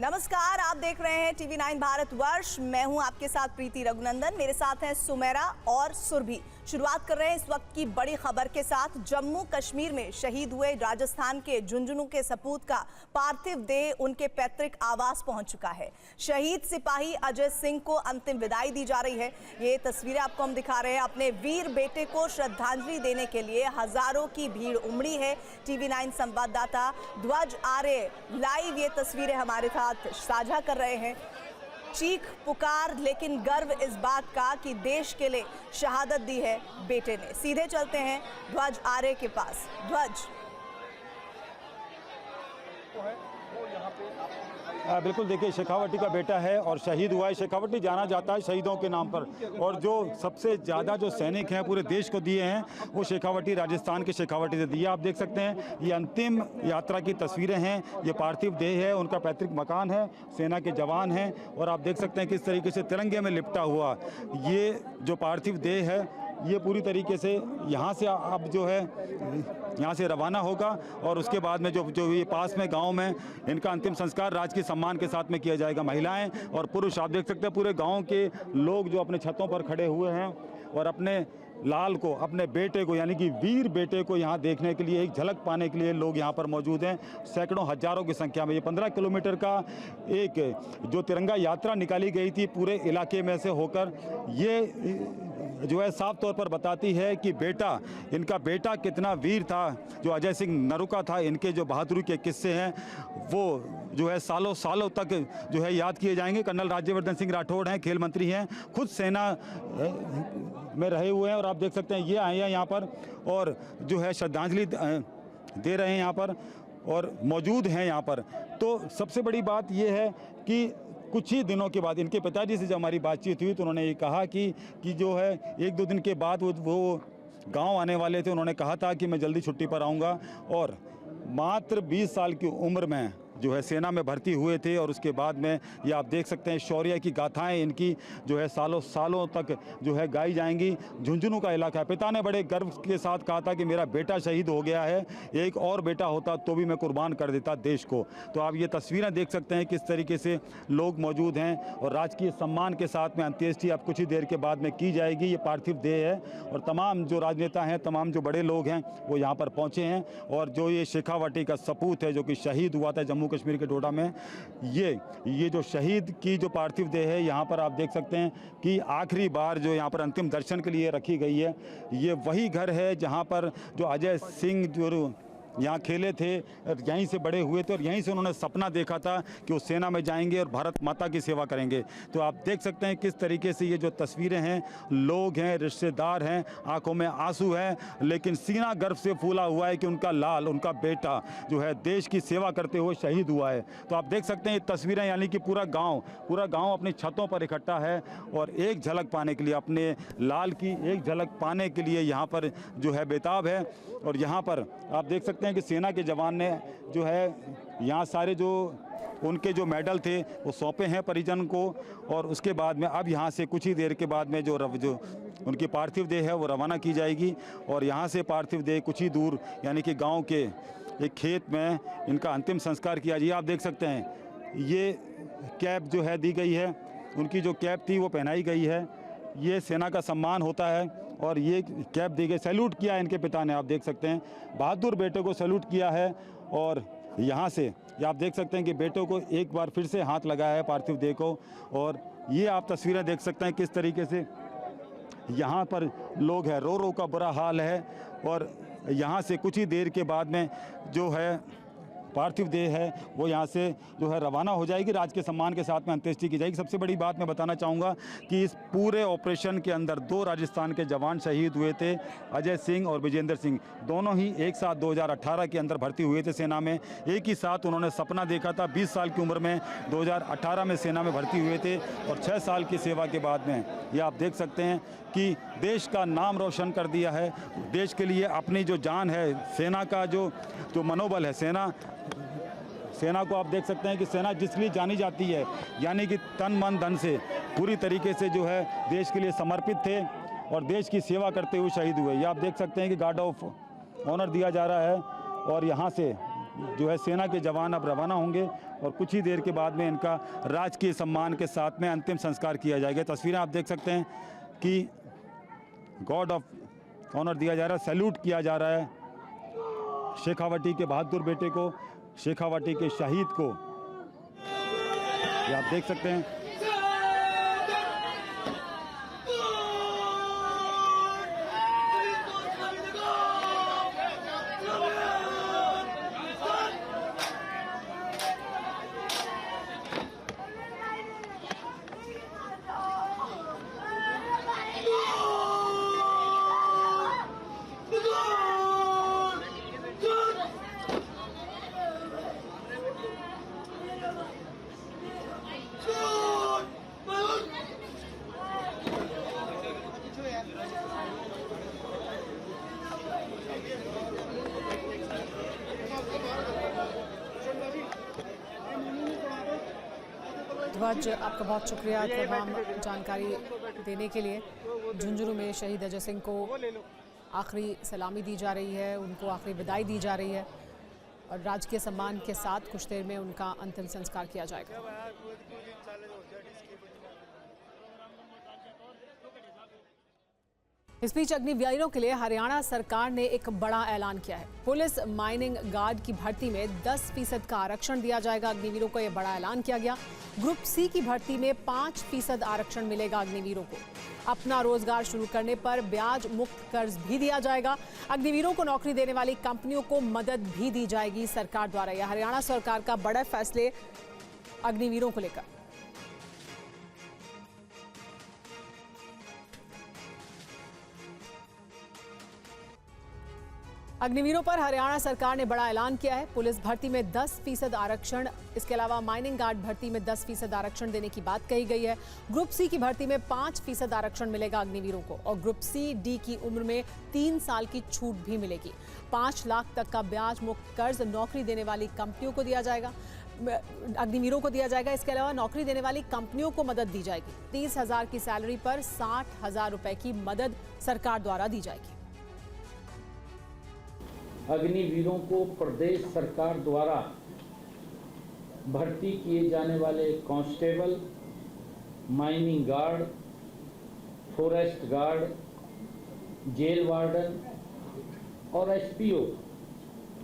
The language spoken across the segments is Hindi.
नमस्कार, आप देख रहे हैं टीवी 9 भारतवर्ष। मैं हूं आपके साथ प्रीति रघुनंदन। मेरे साथ हैं सुमेरा और सुरभि। शुरुआत कर रहे हैं इस वक्त की बड़ी खबर के साथ। जम्मू कश्मीर में शहीद हुए राजस्थान के झुंझुनू के सपूत का पार्थिव देह उनके पैतृक आवास पहुंच चुका है। शहीद सिपाही अजय सिंह को अंतिम विदाई दी जा रही है। ये तस्वीरें आपको हम दिखा रहे हैं। अपने वीर बेटे को श्रद्धांजलि देने के लिए हजारों की भीड़ उमड़ी है। टीवी 9 संवाददाता ध्वज आर्य लाइव ये तस्वीरें हमारे साथ साझा कर रहे हैं। चीख पुकार लेकिन गर्व इस बात का कि देश के लिए शहादत दी है बेटे ने। सीधे चलते हैं ध्वज आर्य के पास। ध्वज, बिल्कुल, देखिए शेखावटी का बेटा है और शहीद हुआ है। शेखावटी जाना जाता है शहीदों के नाम पर, और जो सबसे ज़्यादा जो सैनिक हैं पूरे देश को दिए हैं वो शेखावटी, राजस्थान के शेखावटी से दिए। आप देख सकते हैं ये अंतिम यात्रा की तस्वीरें हैं। ये पार्थिव देह है, उनका पैतृक मकान है, सेना के जवान हैं, और आप देख सकते हैं किस तरीके से तिरंगे में लिपटा हुआ ये जो पार्थिव देह है ये पूरी तरीके से यहाँ से अब जो है यहाँ से रवाना होगा, और उसके बाद में जो ये पास में गांव में इनका अंतिम संस्कार राजकीय सम्मान के साथ में किया जाएगा। महिलाएं और पुरुष, आप देख सकते हैं पूरे गांव के लोग जो अपने छतों पर खड़े हुए हैं और अपने लाल को, अपने बेटे को, यानी कि वीर बेटे को यहाँ देखने के लिए, एक झलक पाने के लिए लोग यहाँ पर मौजूद हैं। सैकड़ों हजारों की संख्या में ये 15 किलोमीटर का एक जो तिरंगा यात्रा निकाली गई थी पूरे इलाके में से होकर, ये जो है साफ तौर पर बताती है कि बेटा, इनका बेटा कितना वीर था। जो अजय सिंह नरुका था, इनके जो बहादुरी के किस्से हैं वो जो है सालों सालों तक जो है याद किए जाएंगे। कर्नल राज्यवर्धन सिंह राठौड़ हैं, खेल मंत्री हैं, खुद सेना में रहे हुए हैं, और आप देख सकते हैं ये आए हैं यहाँ पर और जो है श्रद्धांजलि दे रहे हैं यहाँ पर और मौजूद हैं यहाँ पर। तो सबसे बड़ी बात ये है कि कुछ ही दिनों के बाद इनके पिताजी से जब हमारी बातचीत हुई तो उन्होंने ये कहा कि जो है 1-2 दिन के बाद वो गांव आने वाले थे। उन्होंने कहा था कि मैं जल्दी छुट्टी पर आऊँगा, और मात्र 20 साल की उम्र में जो है सेना में भर्ती हुए थे। और उसके बाद में ये आप देख सकते हैं शौर्य की गाथाएं इनकी जो है सालों सालों तक जो है गाई जाएंगी। झुंझुनू का इलाका है। पिता ने बड़े गर्व के साथ कहा था कि मेरा बेटा शहीद हो गया है, एक और बेटा होता तो भी मैं कुर्बान कर देता देश को। तो आप ये तस्वीरें देख सकते हैं किस तरीके से लोग मौजूद हैं, और राजकीय सम्मान के साथ में अंत्येष्टि अब कुछ ही देर के बाद में की जाएगी। ये पार्थिव देह है, और तमाम जो राजनेता हैं, तमाम जो बड़े लोग हैं वो यहाँ पर पहुँचे हैं। और जो ये शेखावटी का सपूत है जो कि शहीद हुआ था जम्मू कश्मीर के डोडा में, ये जो शहीद की जो पार्थिव देह है यहाँ पर आप देख सकते हैं कि आखिरी बार जो यहाँ पर अंतिम दर्शन के लिए रखी गई है। ये वही घर है जहाँ पर जो अजय सिंह जो यहाँ खेले थे, यहीं से बड़े हुए थे, और यहीं से उन्होंने सपना देखा था कि वो सेना में जाएंगे और भारत माता की सेवा करेंगे। तो आप देख सकते हैं किस तरीके से ये जो तस्वीरें हैं, लोग हैं, रिश्तेदार हैं, आंखों में आंसू हैं, लेकिन सीना गर्व से फूला हुआ है कि उनका लाल, उनका बेटा जो है देश की सेवा करते हुए शहीद हुआ है। तो आप देख सकते हैं ये तस्वीरें, यानी कि पूरा गाँव अपनी छतों पर इकट्ठा है, और एक झलक पाने के लिए, अपने लाल की एक झलक पाने के लिए यहाँ पर जो है बेताब है। और यहाँ पर आप देख सकते हैं कि सेना के जवान ने जो है यहाँ सारे जो उनके जो मेडल थे वो सौंपे हैं परिजन को, और उसके बाद में अब यहाँ से कुछ ही देर के बाद में जो उनकी पार्थिव देह है वो रवाना की जाएगी। और यहाँ से पार्थिव देह कुछ ही दूर, यानी कि गांव के एक खेत में इनका अंतिम संस्कार किया जाए। आप देख सकते हैं ये कैप जो है दी गई है, उनकी जो कैप थी वो पहनाई गई है। ये सेना का सम्मान होता है, और ये कैप दी गई। सैल्यूट किया इनके पिता ने, आप देख सकते हैं बहादुर बेटे को सैल्यूट किया है। और यहाँ से ये आप देख सकते हैं कि बेटों को एक बार फिर से हाथ लगाया है पार्थिव देह को। और ये आप तस्वीरें देख सकते हैं किस तरीके से यहाँ पर लोग हैं, रो रो का बुरा हाल है। और यहाँ से कुछ ही देर के बाद में जो है पार्थिव देह है वो यहाँ से जो है रवाना हो जाएगी, राज के सम्मान के साथ में अंत्येष्टि की जाएगी। सबसे बड़ी बात मैं बताना चाहूँगा कि इस पूरे ऑपरेशन के अंदर 2 राजस्थान के जवान शहीद हुए थे, अजय सिंह और विजेंद्र सिंह। दोनों ही एक साथ 2018 के अंदर भर्ती हुए थे सेना में। एक ही साथ उन्होंने सपना देखा था, 20 साल की उम्र में 2018 में सेना में भर्ती हुए थे, और 6 साल की सेवा के बाद में ये आप देख सकते हैं कि देश का नाम रोशन कर दिया है। देश के लिए अपनी जो जान है, सेना का जो मनोबल है, सेना को आप देख सकते हैं कि सेना जिस लिए जानी जाती है, यानी कि तन मन धन से पूरी तरीके से जो है देश के लिए समर्पित थे और देश की सेवा करते हुए शहीद हुए। ये आप देख सकते हैं कि गार्ड ऑफ ऑनर दिया जा रहा है, और यहाँ से जो है सेना के जवान अब रवाना होंगे और कुछ ही देर के बाद में इनका राजकीय सम्मान के साथ में अंतिम संस्कार किया जाएगा। तस्वीरें आप देख सकते हैं कि गॉड ऑफ ऑनर दिया जा रहा है, सैल्यूट किया जा रहा है शेखावटी के बहादुर बेटे को, शेखावटी के शहीद को। ये आप देख सकते हैं। ध्वज, आपका बहुत शुक्रिया तमाम जानकारी देने के लिए। झुंझुनू में शहीद अजय सिंह को आखिरी सलामी दी जा रही है, उनको आखिरी विदाई दी जा रही है और राजकीय सम्मान के साथ कुछ देर में उनका अंतिम संस्कार किया जाएगा। इस बीच अग्निवीरों के लिए हरियाणा सरकार ने एक बड़ा ऐलान किया है। पुलिस माइनिंग गार्ड की भर्ती में 10% का आरक्षण दिया जाएगा। अग्निवीरों को यह बड़ा ऐलान किया गया। ग्रुप सी की भर्ती में 5% आरक्षण मिलेगा अग्निवीरों को। अपना रोजगार शुरू करने पर ब्याज मुक्त कर्ज भी दिया जाएगा। अग्निवीरों को नौकरी देने वाली कंपनियों को मदद भी दी जाएगी सरकार द्वारा। यह हरियाणा सरकार का बड़ा फैसले अग्निवीरों को लेकर। अग्निवीरों पर हरियाणा सरकार ने बड़ा ऐलान किया है। पुलिस भर्ती में 10% आरक्षण, इसके अलावा माइनिंग गार्ड भर्ती में 10% आरक्षण देने की बात कही गई है। ग्रुप सी की भर्ती में 5% आरक्षण मिलेगा अग्निवीरों को और ग्रुप सी डी की उम्र में 3 साल की छूट भी मिलेगी। 5 लाख तक का ब्याज मुक्त कर्ज नौकरी देने वाली कंपनियों को दिया जाएगा, अग्निवीरों को दिया जाएगा। इसके अलावा नौकरी देने वाली कंपनियों को मदद दी जाएगी। 30,000 की सैलरी पर 60,000 रुपए की मदद सरकार द्वारा दी जाएगी। अग्निवीरों को प्रदेश सरकार द्वारा भर्ती किए जाने वाले constable, mining guard, forest guard, jail warden और एसपीओ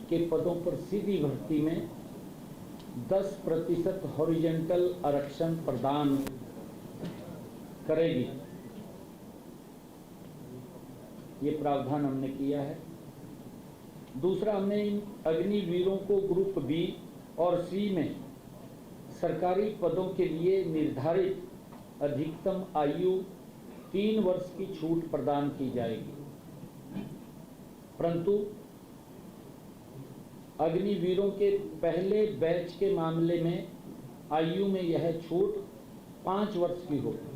के पदों पर सीधी भर्ती में 10% हॉरिजॉन्टल आरक्षण प्रदान करेगी। ये प्रावधान हमने किया है। दूसरा, हमने इन अग्निवीरों को ग्रुप बी और सी में सरकारी पदों के लिए निर्धारित अधिकतम आयु 3 वर्ष की छूट प्रदान की जाएगी, परंतु अग्निवीरों के पहले बैच के मामले में आयु में यह छूट 5 वर्ष की होगी।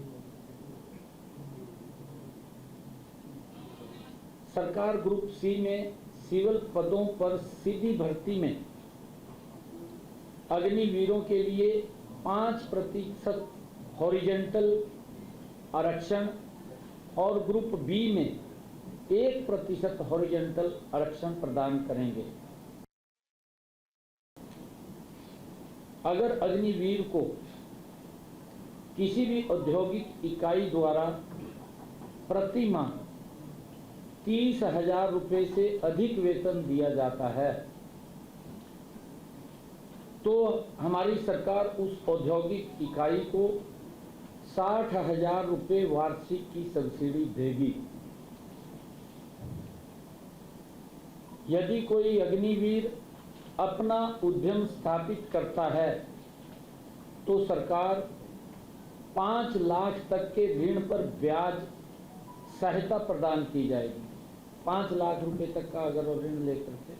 सरकार ग्रुप सी में सिविल पदों पर सीधी भर्ती में अग्निवीरों के लिए 5% हॉरिजॉन्टल आरक्षण और ग्रुप बी में 1% हॉरिजॉन्टल आरक्षण प्रदान करेंगे। अगर अग्निवीर को किसी भी औद्योगिक इकाई द्वारा प्रति माह 30,000 रुपये से अधिक वेतन दिया जाता है तो हमारी सरकार उस औद्योगिक इकाई को 60,000 रुपये वार्षिक की सब्सिडी देगी। यदि कोई अग्निवीर अपना उद्यम स्थापित करता है तो सरकार 5 लाख तक के ऋण पर ब्याज सहायता प्रदान की जाएगी। 5 लाख रुपए तक का अगर वो ऋण लेकर के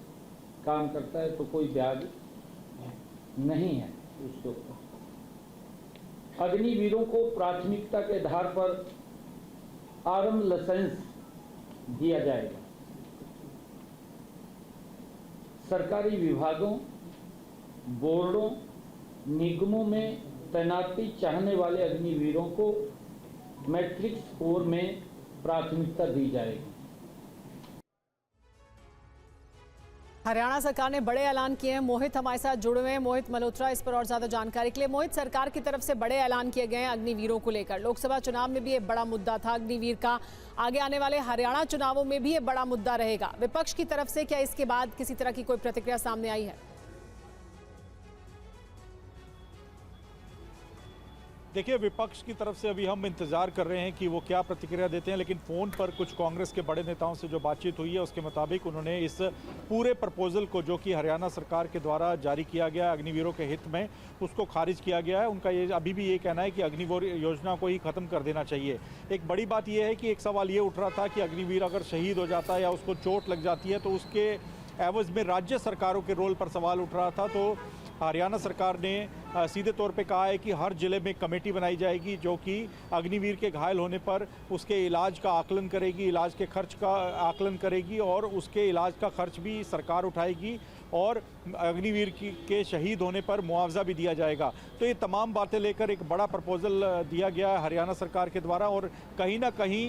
काम करता है तो कोई ब्याज नहीं है उसके ऊपर। अग्निवीरों को प्राथमिकता के आधार पर आरंभ लाइसेंस दिया जाएगा। सरकारी विभागों, बोर्डों, निगमों में तैनाती चाहने वाले अग्निवीरों को मैट्रिक स्कोर में प्राथमिकता दी जाएगी। हरियाणा सरकार ने बड़े ऐलान किए हैं। मोहित हमारे साथ जुड़े हुए हैं, मोहित मल्होत्रा, इस पर और ज्यादा जानकारी के लिए। मोहित, सरकार की तरफ से बड़े ऐलान किए गए हैं अग्निवीरों को लेकर। लोकसभा चुनाव में भी ये बड़ा मुद्दा था अग्निवीर का, आगे आने वाले हरियाणा चुनावों में भी ये बड़ा मुद्दा रहेगा। विपक्ष की तरफ से क्या इसके बाद किसी तरह की कोई प्रतिक्रिया सामने आई है? देखिए, विपक्ष की तरफ से अभी हम इंतजार कर रहे हैं कि वो क्या प्रतिक्रिया देते हैं, लेकिन फ़ोन पर कुछ कांग्रेस के बड़े नेताओं से जो बातचीत हुई है उसके मुताबिक उन्होंने इस पूरे प्रपोजल को, जो कि हरियाणा सरकार के द्वारा जारी किया गया है अग्निवीरों के हित में, उसको खारिज किया गया है। उनका ये अभी भी ये कहना है कि अग्निवीर योजना को ही ख़त्म कर देना चाहिए। एक बड़ी बात यह है कि एक सवाल ये उठ रहा था कि अग्निवीर अगर शहीद हो जाता है या उसको चोट लग जाती है तो उसके एवज में राज्य सरकारों के रोल पर सवाल उठ रहा था। तो हरियाणा सरकार ने सीधे तौर पे कहा है कि हर जिले में कमेटी बनाई जाएगी जो कि अग्निवीर के घायल होने पर उसके इलाज का आकलन करेगी, इलाज के खर्च का आकलन करेगी और उसके इलाज का खर्च भी सरकार उठाएगी और अग्निवीर के शहीद होने पर मुआवजा भी दिया जाएगा। तो ये तमाम बातें लेकर एक बड़ा प्रपोजल दिया गया है हरियाणा सरकार के द्वारा और कहीं ना कहीं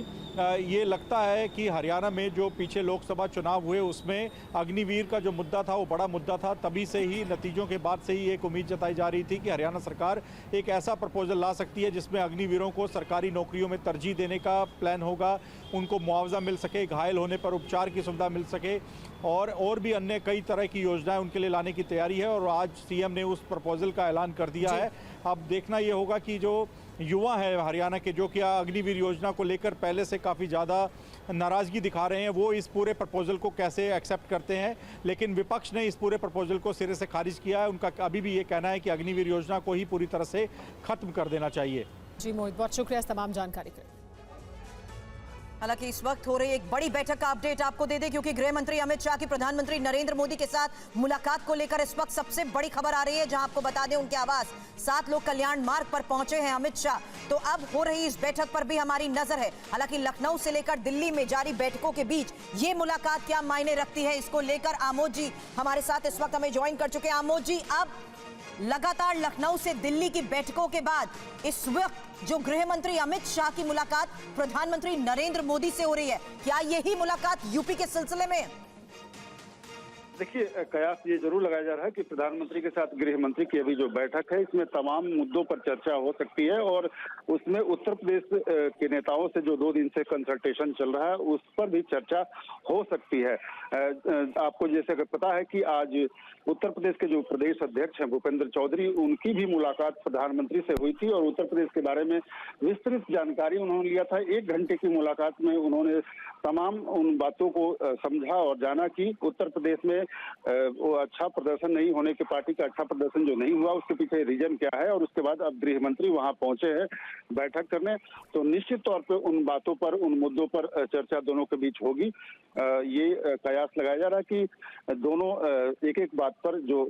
ये लगता है कि हरियाणा में जो पीछे लोकसभा चुनाव हुए उसमें अग्निवीर का जो मुद्दा था वो बड़ा मुद्दा था। तभी से ही नतीजों के बाद से ही एक उम्मीद जताई जा रही थी कि हरियाणा सरकार एक ऐसा प्रपोजल ला सकती है जिसमें अग्निवीरों को सरकारी नौकरियों में तरजीह देने का प्लान होगा, उनको मुआवजा मिल सके, घायल होने पर उपचार की सुविधा मिल सके और भी अन्य कई तरह की योजनाएं उनके लिए लाने की तैयारी है। और आज सीएम ने उस प्रपोजल का ऐलान कर दिया है। अब देखना ये होगा कि जो युवा है हरियाणा के, जो कि अग्निवीर योजना को लेकर पहले से काफ़ी ज़्यादा नाराज़गी दिखा रहे हैं, वो इस पूरे प्रपोजल को कैसे एक्सेप्ट करते हैं। लेकिन विपक्ष ने इस पूरे प्रपोजल को सिरे से खारिज किया है। उनका अभी भी ये कहना है कि अग्निवीर योजना को ही पूरी तरह से ख़त्म कर देना चाहिए। जी मोहित, बहुत शुक्रिया इस तमाम जानकारी के लिए। हालांकि इस वक्त हो रही एक बड़ी बैठक का अपडेट आपको दे दें, क्योंकि गृह मंत्री अमित शाह की प्रधानमंत्री नरेंद्र मोदी के साथ मुलाकात को लेकर इस वक्त सबसे बड़ी खबर आ रही है, जहां आपको बता दें उनके आवास 7 लोग कल्याण मार्ग पर पहुंचे हैं अमित शाह। तो अब हो रही इस बैठक पर भी हमारी नजर है। हालांकि लखनऊ से लेकर दिल्ली में जारी बैठकों के बीच ये मुलाकात क्या मायने रखती है, इसको लेकर आमोद जी हमारे साथ इस वक्त हमें ज्वाइन कर चुके हैं। आमोद जी, अब लगातार लखनऊ से दिल्ली की बैठकों के बाद इस वक्त जो गृह मंत्री अमित शाह की मुलाकात प्रधानमंत्री नरेंद्र मोदी से हो रही है, क्या यही मुलाकात यूपी के सिलसिले में? देखिए, कयास ये जरूर लगाया जा रहा है कि प्रधानमंत्री के साथ गृह मंत्री की अभी जो बैठक है इसमें तमाम मुद्दों पर चर्चा हो सकती है और उसमें उत्तर प्रदेश के नेताओं से जो 2 दिन से कंसल्टेशन चल रहा है उस पर भी चर्चा हो सकती है। आपको जैसे कि पता है कि आज उत्तर प्रदेश के जो प्रदेश अध्यक्ष हैं भूपेंद्र चौधरी, उनकी भी मुलाकात प्रधानमंत्री से हुई थी और उत्तर प्रदेश के बारे में विस्तृत जानकारी उन्होंने लिया था। 1 घंटे की मुलाकात में उन्होंने तमाम उन बातों को समझा और जाना कि उत्तर प्रदेश में वो अच्छा प्रदर्शन नहीं होने के, पार्टी का अच्छा प्रदर्शन जो नहीं हुआ उसके पीछे रीजन क्या है। और उसके बाद अब गृह मंत्री वहां पहुंचे हैं बैठक करने, तो निश्चित तौर पे उन बातों पर, उन मुद्दों पर चर्चा दोनों के बीच होगी। ये कयास लगाया जा रहा है कि दोनों एक एक बात पर जो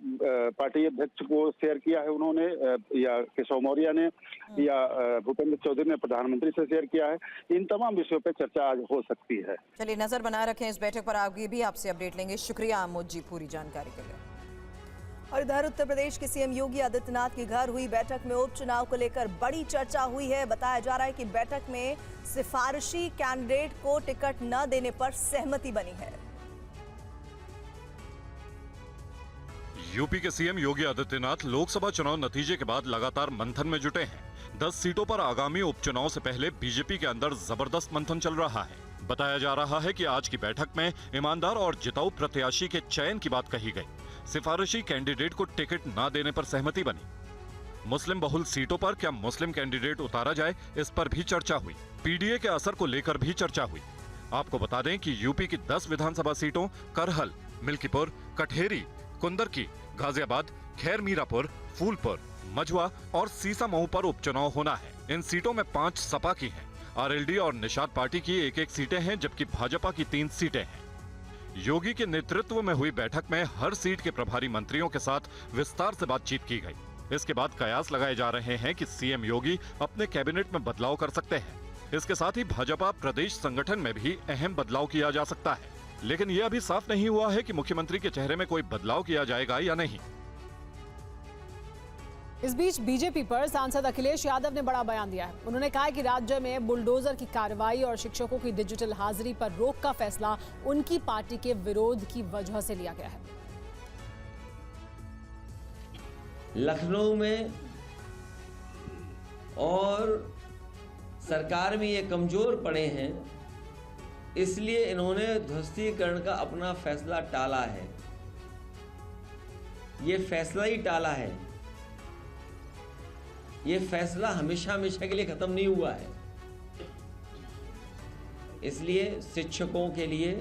पार्टी अध्यक्ष को शेयर किया है उन्होंने, या केशव मौर्य ने या भूपेंद्र चौधरी ने प्रधानमंत्री से शेयर किया है, इन तमाम विषयों पर चर्चा आज हो सकती है। चलिए नजर बनाए रखें इस बैठक पर, आगे भी आपसे अपडेट लेंगे। शुक्रिया आमोद जी पूरी जानकारी के लिए। और इधर उत्तर प्रदेश के सीएम योगी आदित्यनाथ के घर हुई बैठक में उपचुनाव को लेकर बड़ी चर्चा हुई है। बताया जा रहा है कि बैठक में सिफारिशी कैंडिडेट को टिकट न देने पर सहमति बनी है। यूपी के सीएम योगी आदित्यनाथ लोकसभा चुनाव नतीजे के बाद लगातार मंथन में जुटे हैं। 10 सीटों पर आगामी उपचुनाव से पहले बीजेपी के अंदर जबरदस्त मंथन चल रहा है। बताया जा रहा है कि आज की बैठक में ईमानदार और जिताऊ प्रत्याशी के चयन की बात कही गई। सिफारिशी कैंडिडेट को टिकट न देने पर सहमति बनी। मुस्लिम बहुल सीटों पर क्या मुस्लिम कैंडिडेट उतारा जाए, इस पर भी चर्चा हुई। पीडीए के असर को लेकर भी चर्चा हुई। आपको बता दें कि यूपी की 10 विधानसभा सीटों करहल, मिल्कीपुर, कठेरी, कुंदरकी, गाजियाबाद, खैर मीरापुर, फूलपुर, मझुआ और सीसामऊ पर उपचुनाव होना है। इन सीटों में 5 सपा की हैं। आरएलडी और निषाद पार्टी की 1-1 सीटें हैं, जबकि भाजपा की 3 सीटें हैं। योगी के नेतृत्व में हुई बैठक में हर सीट के प्रभारी मंत्रियों के साथ विस्तार से बातचीत की गई। इसके बाद कयास लगाए जा रहे हैं कि सीएम योगी अपने कैबिनेट में बदलाव कर सकते हैं। इसके साथ ही भाजपा प्रदेश संगठन में भी अहम बदलाव किया जा सकता है, लेकिन यह अभी साफ नहीं हुआ है कि मुख्यमंत्री के चेहरे में कोई बदलाव किया जाएगा या नहीं। इस बीच बीजेपी पर सांसद अखिलेश यादव ने बड़ा बयान दिया है। उन्होंने कहा है कि राज्य में बुलडोजर की कार्रवाई और शिक्षकों की डिजिटल हाजिरी पर रोक का फैसला उनकी पार्टी के विरोध की वजह से लिया गया है। लखनऊ में और सरकार में ये कमजोर पड़े हैं, इसलिए इन्होंने ध्वस्तीकरण का अपना फैसला टाला है। ये फैसला ही टाला है। ये फैसला हमेशा हमेशा के लिए खत्म नहीं हुआ है। इसलिए शिक्षकों के लिए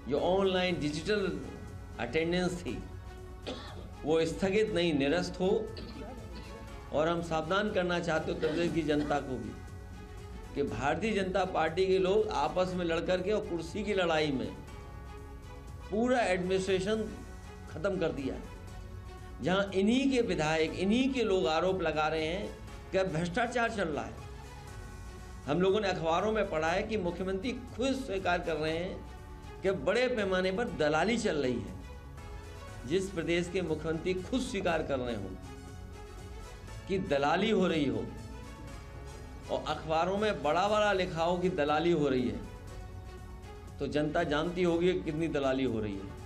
जो ऑनलाइन डिजिटल अटेंडेंस थी वो स्थगित नहीं, निरस्त हो। और हम सावधान करना चाहते उत्तर प्रदेश की जनता को भी कि भारतीय जनता पार्टी के लोग आपस में लड़कर के और कुर्सी की लड़ाई में पूरा एडमिनिस्ट्रेशन खत्म कर दिया है। जहां इन्हीं के विधायक, इन्हीं के लोग आरोप लगा रहे हैं कि भ्रष्टाचार चल रहा है। हम लोगों ने अखबारों में पढ़ा है कि मुख्यमंत्री खुद स्वीकार कर रहे हैं कि बड़े पैमाने पर दलाली चल रही है। जिस प्रदेश के मुख्यमंत्री खुद स्वीकार कर रहे हो कि दलाली हो रही हो और अखबारों में बड़ा बड़ा लिखा हो कि दलाली हो रही है, तो जनता जानती होगी कि कितनी दलाली हो रही है।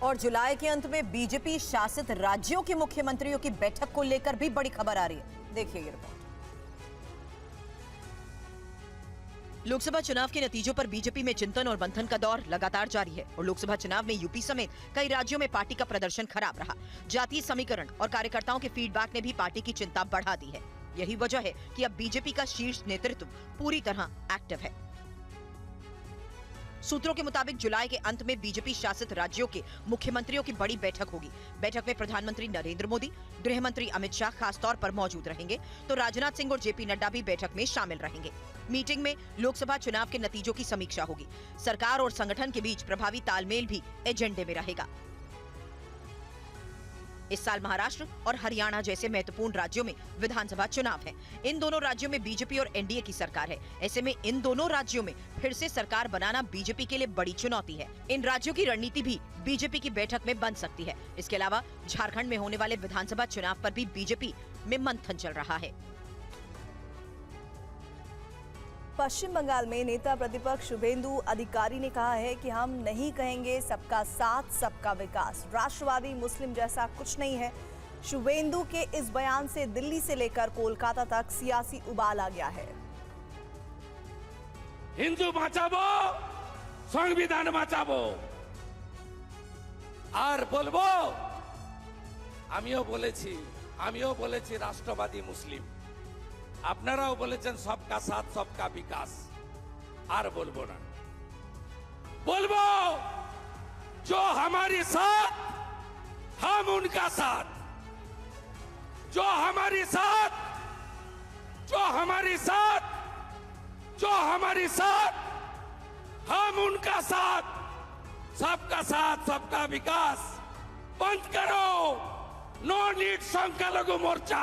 और जुलाई के अंत में बीजेपी शासित राज्यों के मुख्यमंत्रियों की बैठक को लेकर भी बड़ी खबर आ रही है। देखिए ये रिपोर्ट। लोकसभा चुनाव के नतीजों पर बीजेपी में चिंतन और मंथन का दौर लगातार जारी है और लोकसभा चुनाव में यूपी समेत कई राज्यों में पार्टी का प्रदर्शन खराब रहा। जातीय समीकरण और कार्यकर्ताओं के फीडबैक ने भी पार्टी की चिंता बढ़ा दी है। यही वजह है कि अब बीजेपी का शीर्ष नेतृत्व पूरी तरह एक्टिव है। सूत्रों के मुताबिक जुलाई के अंत में बीजेपी शासित राज्यों के मुख्यमंत्रियों की बड़ी बैठक होगी। बैठक में प्रधानमंत्री नरेंद्र मोदी, गृह मंत्री अमित शाह खासतौर पर मौजूद रहेंगे, तो राजनाथ सिंह और जेपी नड्डा भी बैठक में शामिल रहेंगे। मीटिंग में लोकसभा चुनाव के नतीजों की समीक्षा होगी। सरकार और संगठन के बीच प्रभावी तालमेल भी एजेंडे में रहेगा। इस साल महाराष्ट्र और हरियाणा जैसे महत्वपूर्ण राज्यों में विधानसभा चुनाव है। इन दोनों राज्यों में बीजेपी और एनडीए की सरकार है। ऐसे में इन दोनों राज्यों में फिर से सरकार बनाना बीजेपी के लिए बड़ी चुनौती है। इन राज्यों की रणनीति भी बीजेपी की बैठक में बन सकती है। इसके अलावा झारखंड में होने वाले विधानसभा चुनाव पर भी बीजेपी में मंथन चल रहा है। पश्चिम बंगाल में नेता प्रतिपक्ष शुभेंदु अधिकारी ने कहा है कि हम नहीं कहेंगे सबका साथ सबका विकास, राष्ट्रवादी मुस्लिम जैसा कुछ नहीं है। शुभेंदु के इस बयान से दिल्ली से लेकर कोलकाता तक सियासी उबाल आ गया है। हिंदू বাঁচাবো, সংবিধান বাঁচাবো আর বলবো আমিও বলেছি রাষ্ট্রবাদী মুসলিম, আপনারাও বলেছেন सबका साथ सबका विकास। আর বলবো না, বলবো जो हमारे साथ हम उनका साथ, जो हमारे साथ हम उनका साथ, सबका साथ सबका विकास। बंद करो नो नीड संख्यालघु मोर्चा।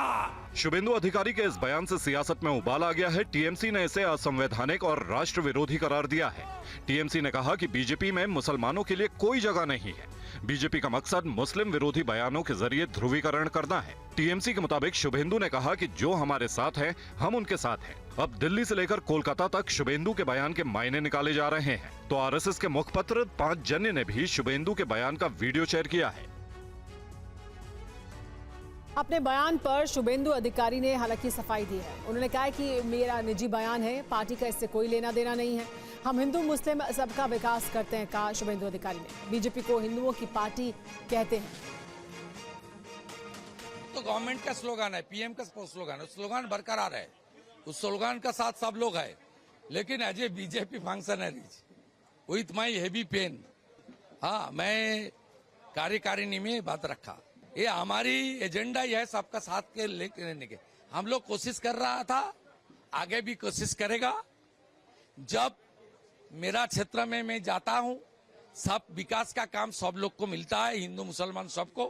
शुभेंदु अधिकारी के इस बयान से सियासत में उबाल आ गया है। टीएमसी ने इसे असंवैधानिक और राष्ट्र विरोधी करार दिया है। टीएमसी ने कहा कि बीजेपी में मुसलमानों के लिए कोई जगह नहीं है। बीजेपी का मकसद मुस्लिम विरोधी बयानों के जरिए ध्रुवीकरण करना है। टीएमसी के मुताबिक शुभेंदु ने कहा कि जो हमारे साथ है हम उनके साथ हैं। अब दिल्ली से लेकर कोलकाता तक शुभेंदु के बयान के मायने निकाले जा रहे हैं। तो आरएसएस के मुखपत्र 5 जन्य ने भी शुभेंदु के बयान का वीडियो शेयर किया है। अपने बयान पर शुभेंदु अधिकारी ने हालांकि सफाई दी है। उन्होंने कहा कि मेरा निजी बयान है, पार्टी का इससे कोई लेना देना नहीं है। हम हिंदू मुस्लिम सबका विकास करते हैं, कहा शुभेंदु अधिकारी ने। बीजेपी को हिंदुओं की पार्टी कहते हैं। तो गवर्नमेंट का स्लोगन है, पीएम का स्लोगन है, स्लोगन बरकरार है, उस स्लोगन का साथ सब लोग है। लेकिन as a BJP functionaries with my heavy pen, हाँ मैं कार्यकारिणी में बात रखा। ये हमारी एजेंडा ही है सबका साथ के लेने के। हम लोग कोशिश कर रहा था, आगे भी कोशिश करेगा। जब मेरा क्षेत्र में मैं जाता हूं, सब विकास का काम सब लोग को मिलता है, हिंदू मुसलमान सबको।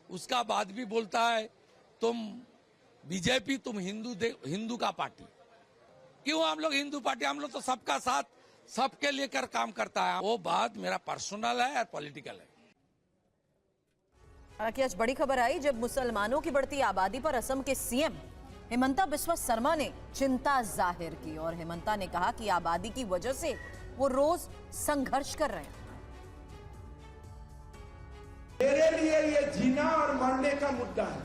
उसका बाद भी बोलता है तुम बीजेपी, तुम हिंदू का पार्टी। क्यों हम लोग हिंदू पार्टी? हम लोग तो सबका साथ सबके लेकर काम करता है। वो बात मेरा पर्सनल है और पॉलिटिकल है। हालांकि आज बड़ी खबर आई जब मुसलमानों की बढ़ती आबादी पर असम के सीएम हेमंता बिस्वा शर्मा ने चिंता जाहिर की और हेमंता ने कहा कि आबादी की वजह से वो रोज संघर्ष कर रहे हैं। मेरे लिए ये जीना और मरने का मुद्दा है,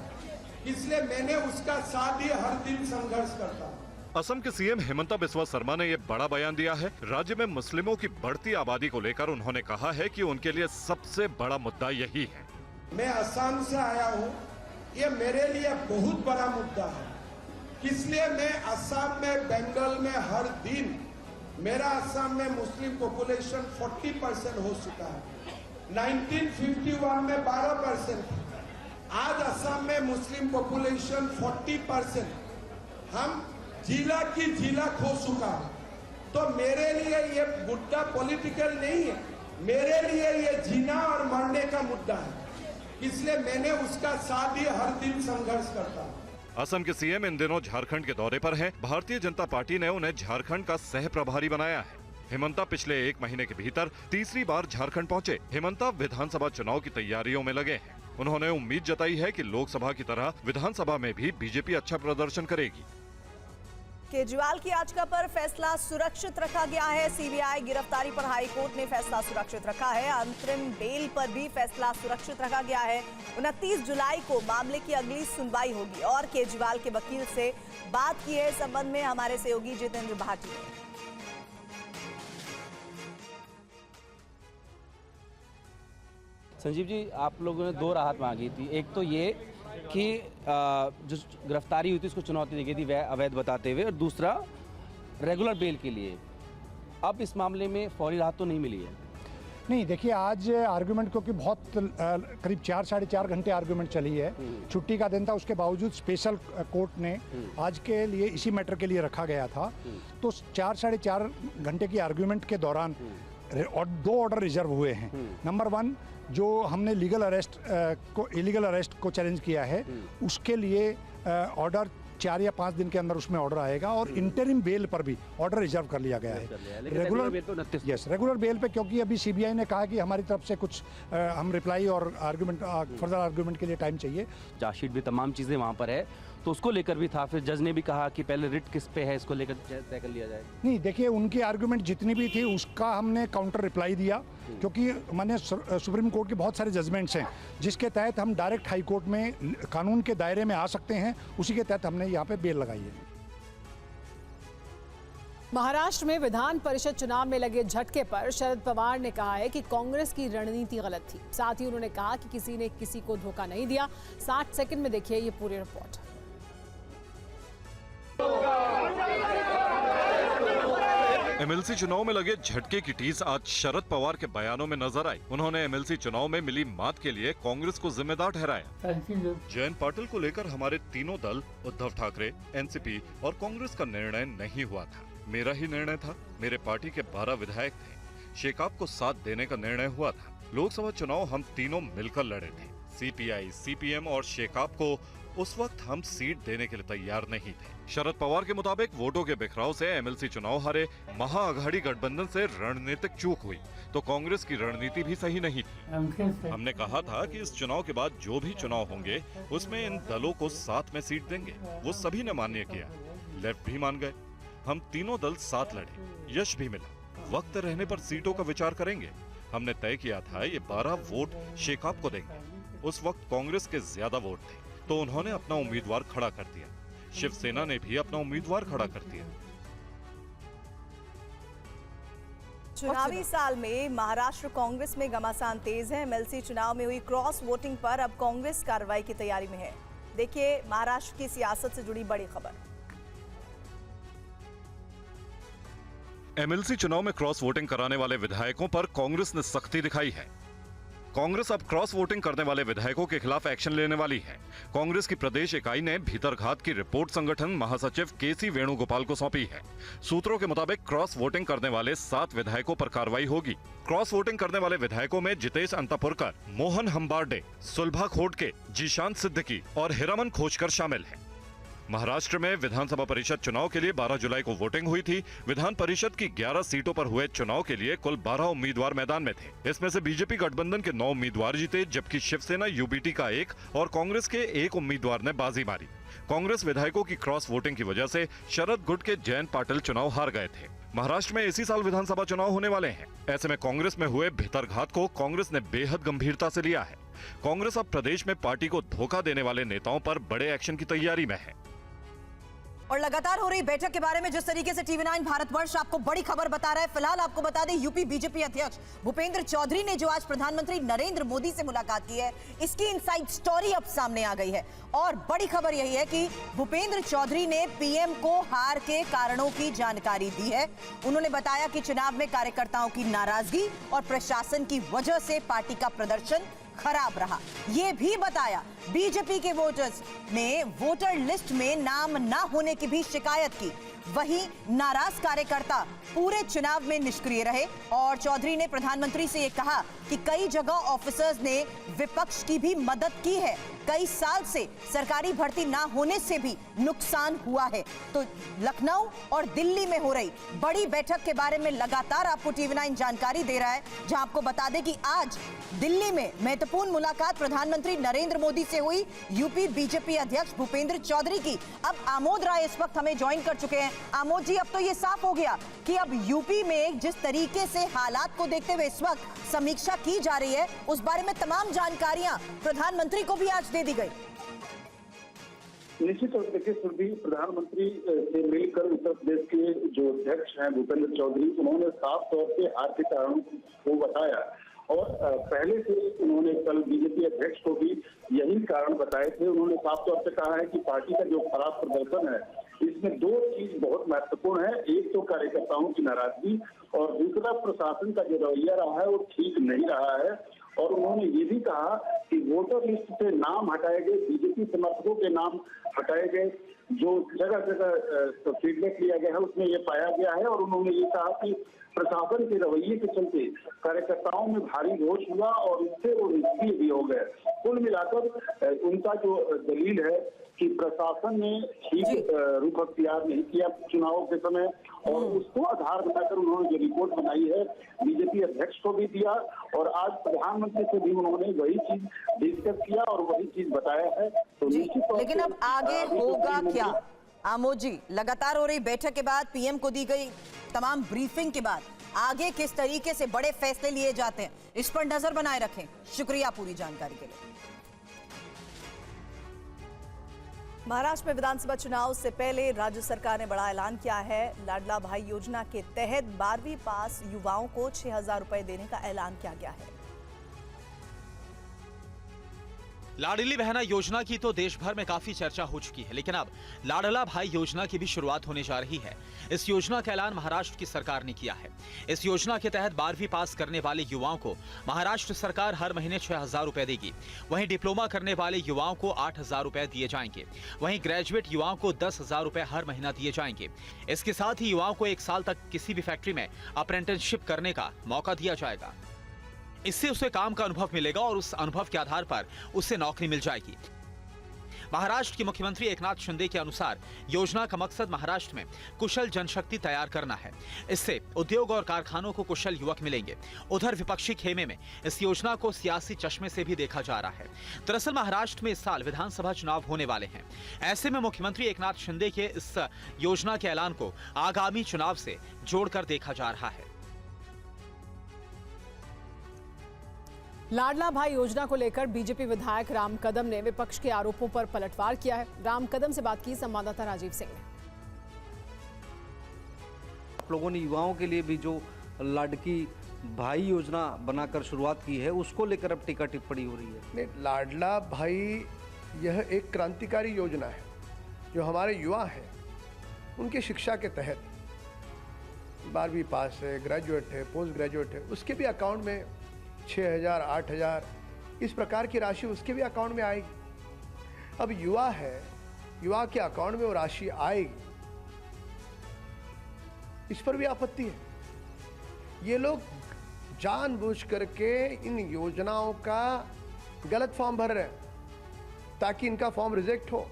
इसलिए मैंने उसका साथ दिए, हर दिन संघर्ष करता हूं। असम के सीएम हेमंता बिस्वा शर्मा ने ये बड़ा बयान दिया है। राज्य में मुस्लिमों की बढ़ती आबादी को लेकर उन्होंने कहा है कि उनके लिए सबसे बड़ा मुद्दा यही है। मैं असम से आया हूँ, ये मेरे लिए बहुत बड़ा मुद्दा है, इसलिए मैं असम में, बंगाल में हर दिन, मेरा असम में मुस्लिम पॉपुलेशन 40% हो चुका है। 1951 में 12% था, आज असम में मुस्लिम पॉपुलेशन 40%, हम जिला की जिला खो चुका है। तो मेरे लिए ये मुद्दा पॉलिटिकल नहीं है, मेरे लिए ये जीना और मरने का मुद्दा है, इसलिए मैंने उसका साथ ही हर दिन संघर्ष करता हूं। असम के सीएम इन दिनों झारखंड के दौरे पर हैं। भारतीय जनता पार्टी ने उन्हें झारखंड का सह प्रभारी बनाया है। हेमंता पिछले 1 महीने के भीतर तीसरी बार झारखंड पहुंचे। हेमंता विधानसभा चुनाव की तैयारियों में लगे हैं। उन्होंने उम्मीद जताई है कि लोकसभा की तरह विधानसभा में भी बीजेपी अच्छा प्रदर्शन करेगी। केजरीवाल की याचिका पर फैसला सुरक्षित रखा गया है। सीबीआई गिरफ्तारी पर हाईकोर्ट ने फैसला सुरक्षित रखा है। अंतरिम बेल पर भी फैसला सुरक्षित रखा गया है। 29 जुलाई को मामले की अगली सुनवाई होगी और केजरीवाल के वकील से बात की है इस संबंध में हमारे सहयोगी जितेंद्र भाटी ने। संजीव जी, आप लोगों ने 2 राहत मांगी थी। एक तो ये कि जो गिरफ्तारी हुई थी उसको चुनौती दी गई थी अवैध बताते हुए, और दूसरा रेगुलर बेल के लिए। अब इस मामले में फौरी राहत तो नहीं मिली है। नहीं, देखिए आज आर्गुमेंट क्योंकि बहुत करीब 4 साढ़े 4 घंटे आर्गुमेंट चली है। छुट्टी का दिन था, उसके बावजूद स्पेशल कोर्ट ने आज के लिए इसी मैटर के लिए रखा गया था। तो 4 साढ़े 4 घंटे की आर्गुमेंट के दौरान 2 ऑर्डर रिजर्व हुए हैं। नंबर 1, जो हमने लीगल अरेस्ट को इलीगल अरेस्ट को चैलेंज किया है, उसके लिए ऑर्डर 4 या 5 दिन के अंदर उसमें ऑर्डर आएगा। और इंटरिम बेल पर भी ऑर्डर रिजर्व कर लिया गया है। रेगुलर बेल पे क्योंकि अभी सीबीआई ने कहा कि हमारी तरफ से कुछ हम रिप्लाई और आर्गुमेंट फर्दर आर्गुमेंट के लिए टाइम चाहिए। चार्जशीट भी तमाम चीज़ें वहाँ पर है, तो उसको लेकर भी था। फिर जज ने भी कहा कि पहले रिट किस पे है, इसको लेकर तय कर लिया जाए। नहीं, देखिए उनकी आर्गुमेंट जितनी भी थी उसका हमने काउंटर रिप्लाई दिया, क्योंकि मैंने सुप्रीम कोर्ट के बहुत सारे जजमेंट्स हैं जिसके तहत हम डायरेक्ट हाई कोर्ट में कानून के दायरे में आ सकते हैं। उसी के तहत हमने यहाँ पे बेल लगाई है। महाराष्ट्र में विधान परिषद चुनाव में लगे झटके पर शरद पवार ने कहा है कि कांग्रेस की रणनीति गलत थी। साथ ही उन्होंने कहा कि किसी ने किसी को धोखा नहीं दिया। 60 सेकंड में देखिए ये पूरी रिपोर्ट। एमएलसी चुनाव में लगे झटके की टीस आज शरद पवार के बयानों में नजर आई। उन्होंने एमएलसी चुनाव में मिली मात के लिए कांग्रेस को जिम्मेदार ठहराया। जयंत पाटिल को लेकर हमारे तीनों दल उद्धव ठाकरे, एनसीपी और कांग्रेस का निर्णय नहीं हुआ था। मेरा ही निर्णय था। मेरे पार्टी के 12 विधायक थे। शेकाप को साथ देने का निर्णय हुआ था। लोकसभा चुनाव हम तीनों मिलकर लड़े थे। सीपीआई, सीपीएम और शेकाप को उस वक्त हम सीट देने के लिए तैयार नहीं थे। शरद पवार के मुताबिक वोटों के बिखराव से एमएलसी चुनाव हारे। महाअघाड़ी गठबंधन से रणनीतिक चूक हुई तो कांग्रेस की रणनीति भी सही नहीं थी। हमने कहा था कि इस चुनाव के बाद जो भी चुनाव होंगे उसमें इन दलों को साथ में सीट देंगे। वो सभी ने मान्य किया। लेफ्ट भी मान गए। हम तीनों दल साथ लड़े, यश भी मिला। वक्त रहने पर सीटों का विचार करेंगे। हमने तय किया था ये 12 वोट शेकाप को देंगे। उस वक्त कांग्रेस के ज्यादा वोट थे तो उन्होंने अपना उम्मीदवार खड़ा कर दिया। शिवसेना ने भी अपना उम्मीदवार खड़ा कर दिया। चुनावी साल में महाराष्ट्र कांग्रेस में घमासान तेज है। एमएलसी चुनाव में हुई क्रॉस वोटिंग पर अब कांग्रेस कार्रवाई की तैयारी में है। देखिए महाराष्ट्र की सियासत से जुड़ी बड़ी खबर। एमएलसी चुनाव में क्रॉस वोटिंग कराने वाले विधायकों पर कांग्रेस ने सख्ती दिखाई है। कांग्रेस अब क्रॉस वोटिंग करने वाले विधायकों के खिलाफ एक्शन लेने वाली है। कांग्रेस की प्रदेश इकाई ने भीतरघात की रिपोर्ट संगठन महासचिव केसी वेणुगोपाल को सौंपी है। सूत्रों के मुताबिक क्रॉस वोटिंग करने वाले 7 विधायकों पर कार्रवाई होगी। क्रॉस वोटिंग करने वाले विधायकों में जितेश अंतापुरकर, मोहन हम्बार्डे, सुलभा खोडके, जीशान सिद्दीकी और हिरामन खोजकर शामिल हैं। महाराष्ट्र में विधानसभा परिषद चुनाव के लिए 12 जुलाई को वोटिंग हुई थी। विधान परिषद की 11 सीटों पर हुए चुनाव के लिए कुल 12 उम्मीदवार मैदान में थे। इसमें से बीजेपी गठबंधन के 9 उम्मीदवार जीते, जबकि शिवसेना यूबीटी का 1 और कांग्रेस के 1 उम्मीदवार ने बाजी मारी। कांग्रेस विधायकों की क्रॉस वोटिंग की वजह से शरद गुट के जयंत पाटिल चुनाव हार गए थे। महाराष्ट्र में इसी साल विधानसभा चुनाव होने वाले हैं। ऐसे में कांग्रेस में हुए भितरघात को कांग्रेस ने बेहद गंभीरता से लिया है। कांग्रेस अब प्रदेश में पार्टी को धोखा देने वाले नेताओं पर बड़े एक्शन की तैयारी में है। और लगातार हो रही बैठक के बारे में जिस तरीके से टीवी9 भारतवर्ष आपको बड़ी खबर बता रहा है, फिलहाल आपको बता दें यूपी बीजेपी अध्यक्ष भूपेंद्र चौधरी ने जो आज प्रधानमंत्री नरेंद्र मोदी से मुलाकात की है, इसकी इनसाइड स्टोरी अब सामने आ गई है। और बड़ी खबर यही है कि भूपेंद्र चौधरी ने पीएम को हार के कारणों की जानकारी दी है। उन्होंने बताया कि चुनाव में कार्यकर्ताओं की नाराजगी और प्रशासन की वजह से पार्टी का प्रदर्शन खराब रहा। यह भी बताया बीजेपी के वोटर्स ने वोटर लिस्ट में नाम ना होने की भी शिकायत की। वहीं नाराज कार्यकर्ता पूरे चुनाव में निष्क्रिय रहे। और चौधरी ने प्रधानमंत्री से यह कहा कि कई जगह ऑफिसर्स ने विपक्ष की भी मदद की है। कई साल से सरकारी भर्ती ना होने से भी नुकसान हुआ है। तो लखनऊ और दिल्ली में हो रही बड़ी बैठक के बारे में लगातार आपको टीवी9 जानकारी दे रहा है, जहां आपको बता दें कि आज दिल्ली में महत्वपूर्ण मुलाकात प्रधानमंत्री नरेंद्र मोदी से हुई यूपी बीजेपी अध्यक्ष भूपेंद्र चौधरी की। अब आमोद राय इस वक्त हमें ज्वाइन कर चुके हैं। आमोद जी, अब तो ये साफ हो गया कि अब यूपी में जिस तरीके से हालात को देखते हुए इस वक्त समीक्षा की जा रही है, उस बारे में तमाम जानकारियां प्रधानमंत्री को भी आज दे दी गई। निश्चित तौर देखिए सुरभि, प्रधानमंत्री से मिलकर उत्तर प्रदेश के जो अध्यक्ष हैं भूपेंद्र चौधरी, उन्होंने साफ तौर से हार के कारणों को बताया। और पहले से उन्होंने कल बीजेपी अध्यक्ष को भी यही कारण बताए थे। उन्होंने साफ तौर से कहा है कि पार्टी का जो खराब प्रदर्शन है, इसमें 2 चीज बहुत महत्वपूर्ण है। एक तो कार्यकर्ताओं की नाराजगी और दूसरा प्रशासन का जो रवैया रहा है वो ठीक नहीं रहा है। और उन्होंने ये भी कहा कि वोटर लिस्ट से नाम हटाए गए, बीजेपी समर्थकों के नाम हटाए गए, जो जगह जगह फीडबैक लिया गया है उसमें ये पाया गया है। और उन्होंने ये कहा कि प्रशासन के रवैये के चलते कार्यकर्ताओं में भारी रोष हुआ और इससे वो निष्क्रिय भी हो गए। कुल मिलाकर उनका जो दलील है कि प्रशासन ने ठीक रुख अख्तियार नहीं किया चुनाव के समय, और उसको आधार बनाकर उन्होंने जो रिपोर्ट बनाई है बीजेपी अध्यक्ष को भी दिया। और आज प्रधानमंत्री से भी उन्होंने वही चीज डिस्कस किया और वही चीज बताया है। तो लेकिन अब आगे होगा क्या आमोद जी? लगातार हो रही बैठक के बाद, पीएम को दी गई तमाम ब्रीफिंग के बाद आगे किस तरीके से बड़े फैसले लिए जाते हैं, इस पर नजर बनाए रखें। शुक्रिया पूरी जानकारी के लिए। महाराष्ट्र में विधानसभा चुनाव से पहले राज्य सरकार ने बड़ा ऐलान किया है। लाडला भाई योजना के तहत 12वीं पास युवाओं को 6,000 रुपए देने का ऐलान किया गया है। लाडली बहना योजना की तो देश भर में काफी चर्चा हो चुकी है, लेकिन अब लाडला भाई योजना की भी शुरुआत होने जा रही है। इस योजना का ऐलान महाराष्ट्र की सरकार ने किया है। इस योजना के तहत 12वीं पास करने वाले युवाओं को महाराष्ट्र सरकार हर महीने 6,000 रुपए देगी। वहीं डिप्लोमा करने वाले युवाओं को 8,000 रुपए दिए जाएंगे। वहीं ग्रेजुएट युवाओं को 10,000 रुपए हर महीना दिए जाएंगे। इसके साथ ही युवाओं को 1 साल तक किसी भी फैक्ट्री में अप्रेंटिसशिप करने का मौका दिया जाएगा। इससे उसे काम का अनुभव मिलेगा और उस अनुभव के आधार पर उसे नौकरी मिल जाएगी। महाराष्ट्र के मुख्यमंत्री एकनाथ शिंदे के अनुसार योजना का मकसद महाराष्ट्र में कुशल जनशक्ति तैयार करना है। इससे उद्योग और कारखानों को कुशल युवक मिलेंगे। उधर विपक्षी खेमे में इस योजना को सियासी चश्मे से भी देखा जा रहा है। दरअसल महाराष्ट्र में इस साल विधानसभा चुनाव होने वाले हैं। ऐसे में मुख्यमंत्री एकनाथ शिंदे के इस योजना के ऐलान को आगामी चुनाव से जोड़कर देखा जा रहा है। लाडला भाई योजना को लेकर बीजेपी विधायक राम कदम ने विपक्ष के आरोपों पर पलटवार किया है। राम कदम से बात की संवाददाता राजीव सिंह ने। आप लोगों ने युवाओं के लिए भी जो लाडकी भाई योजना बनाकर शुरुआत की है, उसको लेकर अब टीका टिप्पणी हो रही है। नहीं, लाडला भाई यह एक क्रांतिकारी योजना है जो हमारे युवा हैं उनकी शिक्षा के तहत 12वीं पास है, ग्रेजुएट है, पोस्ट ग्रेजुएट है, उसके भी अकाउंट में 6,000, 8,000 इस प्रकार की राशि उसके भी अकाउंट में आएगी। अब युवा है, युवा के अकाउंट में वो राशि आएगी, इस पर भी आपत्ति है। ये लोग जानबूझ करके इन योजनाओं का गलत फॉर्म भर रहे हैं ताकि इनका फॉर्म रिजेक्ट हो।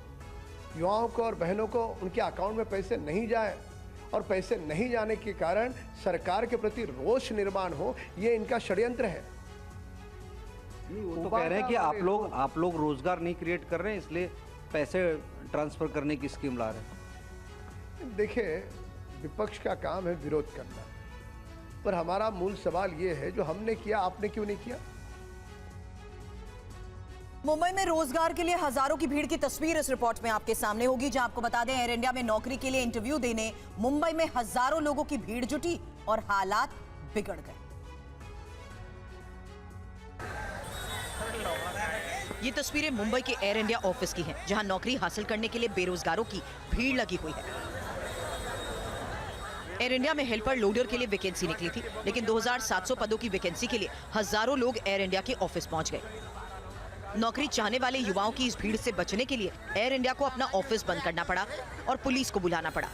युवाओं को और बहनों को उनके अकाउंट में पैसे नहीं जाए और पैसे नहीं जाने के कारण सरकार के प्रति रोष निर्माण हो, ये इनका षड्यंत्र है। वो तो कह रहे हैं कि आप लोग रोजगार नहीं क्रिएट कर रहे हैं, इसलिए पैसे ट्रांसफर करने की स्कीम ला रहे हैं। देखिए, विपक्ष का काम है विरोध करना, पर हमारा मूल सवाल ये है जो हमने किया आपने क्यों नहीं किया। मुंबई में रोजगार के लिए हजारों की भीड़ की तस्वीर इस रिपोर्ट में आपके सामने होगी, जहां आपको बता दें एयर इंडिया में नौकरी के लिए इंटरव्यू देने मुंबई में हजारों लोगों की भीड़ जुटी और हालात बिगड़ गए। ये तस्वीरें मुंबई के एयर इंडिया ऑफिस की हैं, जहां नौकरी हासिल करने के लिए बेरोजगारों की भीड़ लगी हुई है। एयर इंडिया में हेल्पर लोडर के लिए वैकेंसी निकली थी, लेकिन 2700 पदों की वैकेंसी के लिए हजारों लोग एयर इंडिया के ऑफिस पहुंच गए। नौकरी चाहने वाले युवाओं की इस भीड़ से बचने के लिए एयर इंडिया को अपना ऑफिस बंद करना पड़ा और पुलिस को बुलाना पड़ा।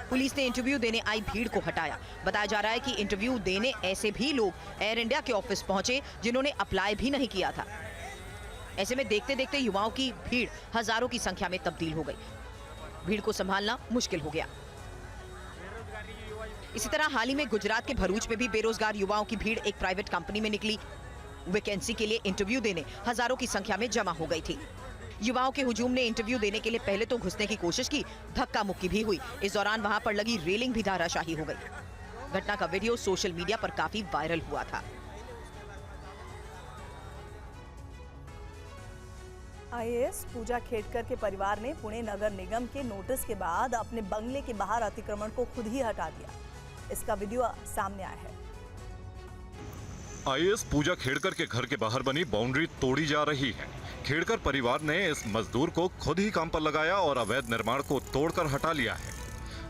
पुलिस ने इंटरव्यू देने आई भीड़ को हटाया। बताया जा रहा है कि इंटरव्यू देने ऐसे भी लोग एयर इंडिया के ऑफिस पहुंचे जिन्होंने अप्लाई भी नहीं किया था। ऐसे में देखते देखते युवाओं की भीड़ हजारों की संख्या में तब्दील हो गई। भीड़ को संभालना मुश्किल हो गया। इसी तरह हाल ही में गुजरात के भरूच में भी बेरोजगार युवाओं की भीड़ एक प्राइवेट कंपनी में निकली। वैकेंसी के लिए इंटरव्यू देने हजारों की संख्या में जमा हो गई थी। युवाओं के हुजूम ने इंटरव्यू देने के लिए पहले तो घुसने की कोशिश की, धक्का मुक्की भी हुई। इस दौरान वहां पर लगी रेलिंग भी धाराशाही हो गई। घटना का वीडियो सोशल मीडिया पर काफी वायरल हुआ था। आईएएस पूजा खेड़कर के परिवार ने पुणे नगर निगम के नोटिस के बाद अपने बंगले के बाहर अतिक्रमण को खुद ही हटा दिया। इसका वीडियो सामने आया है। आईएएस पूजा खेड़कर के घर के बाहर बनी बाउंड्री तोड़ी जा रही है। खेड़कर परिवार ने इस मजदूर को खुद ही काम पर लगाया और अवैध निर्माण को तोड़कर हटा लिया है।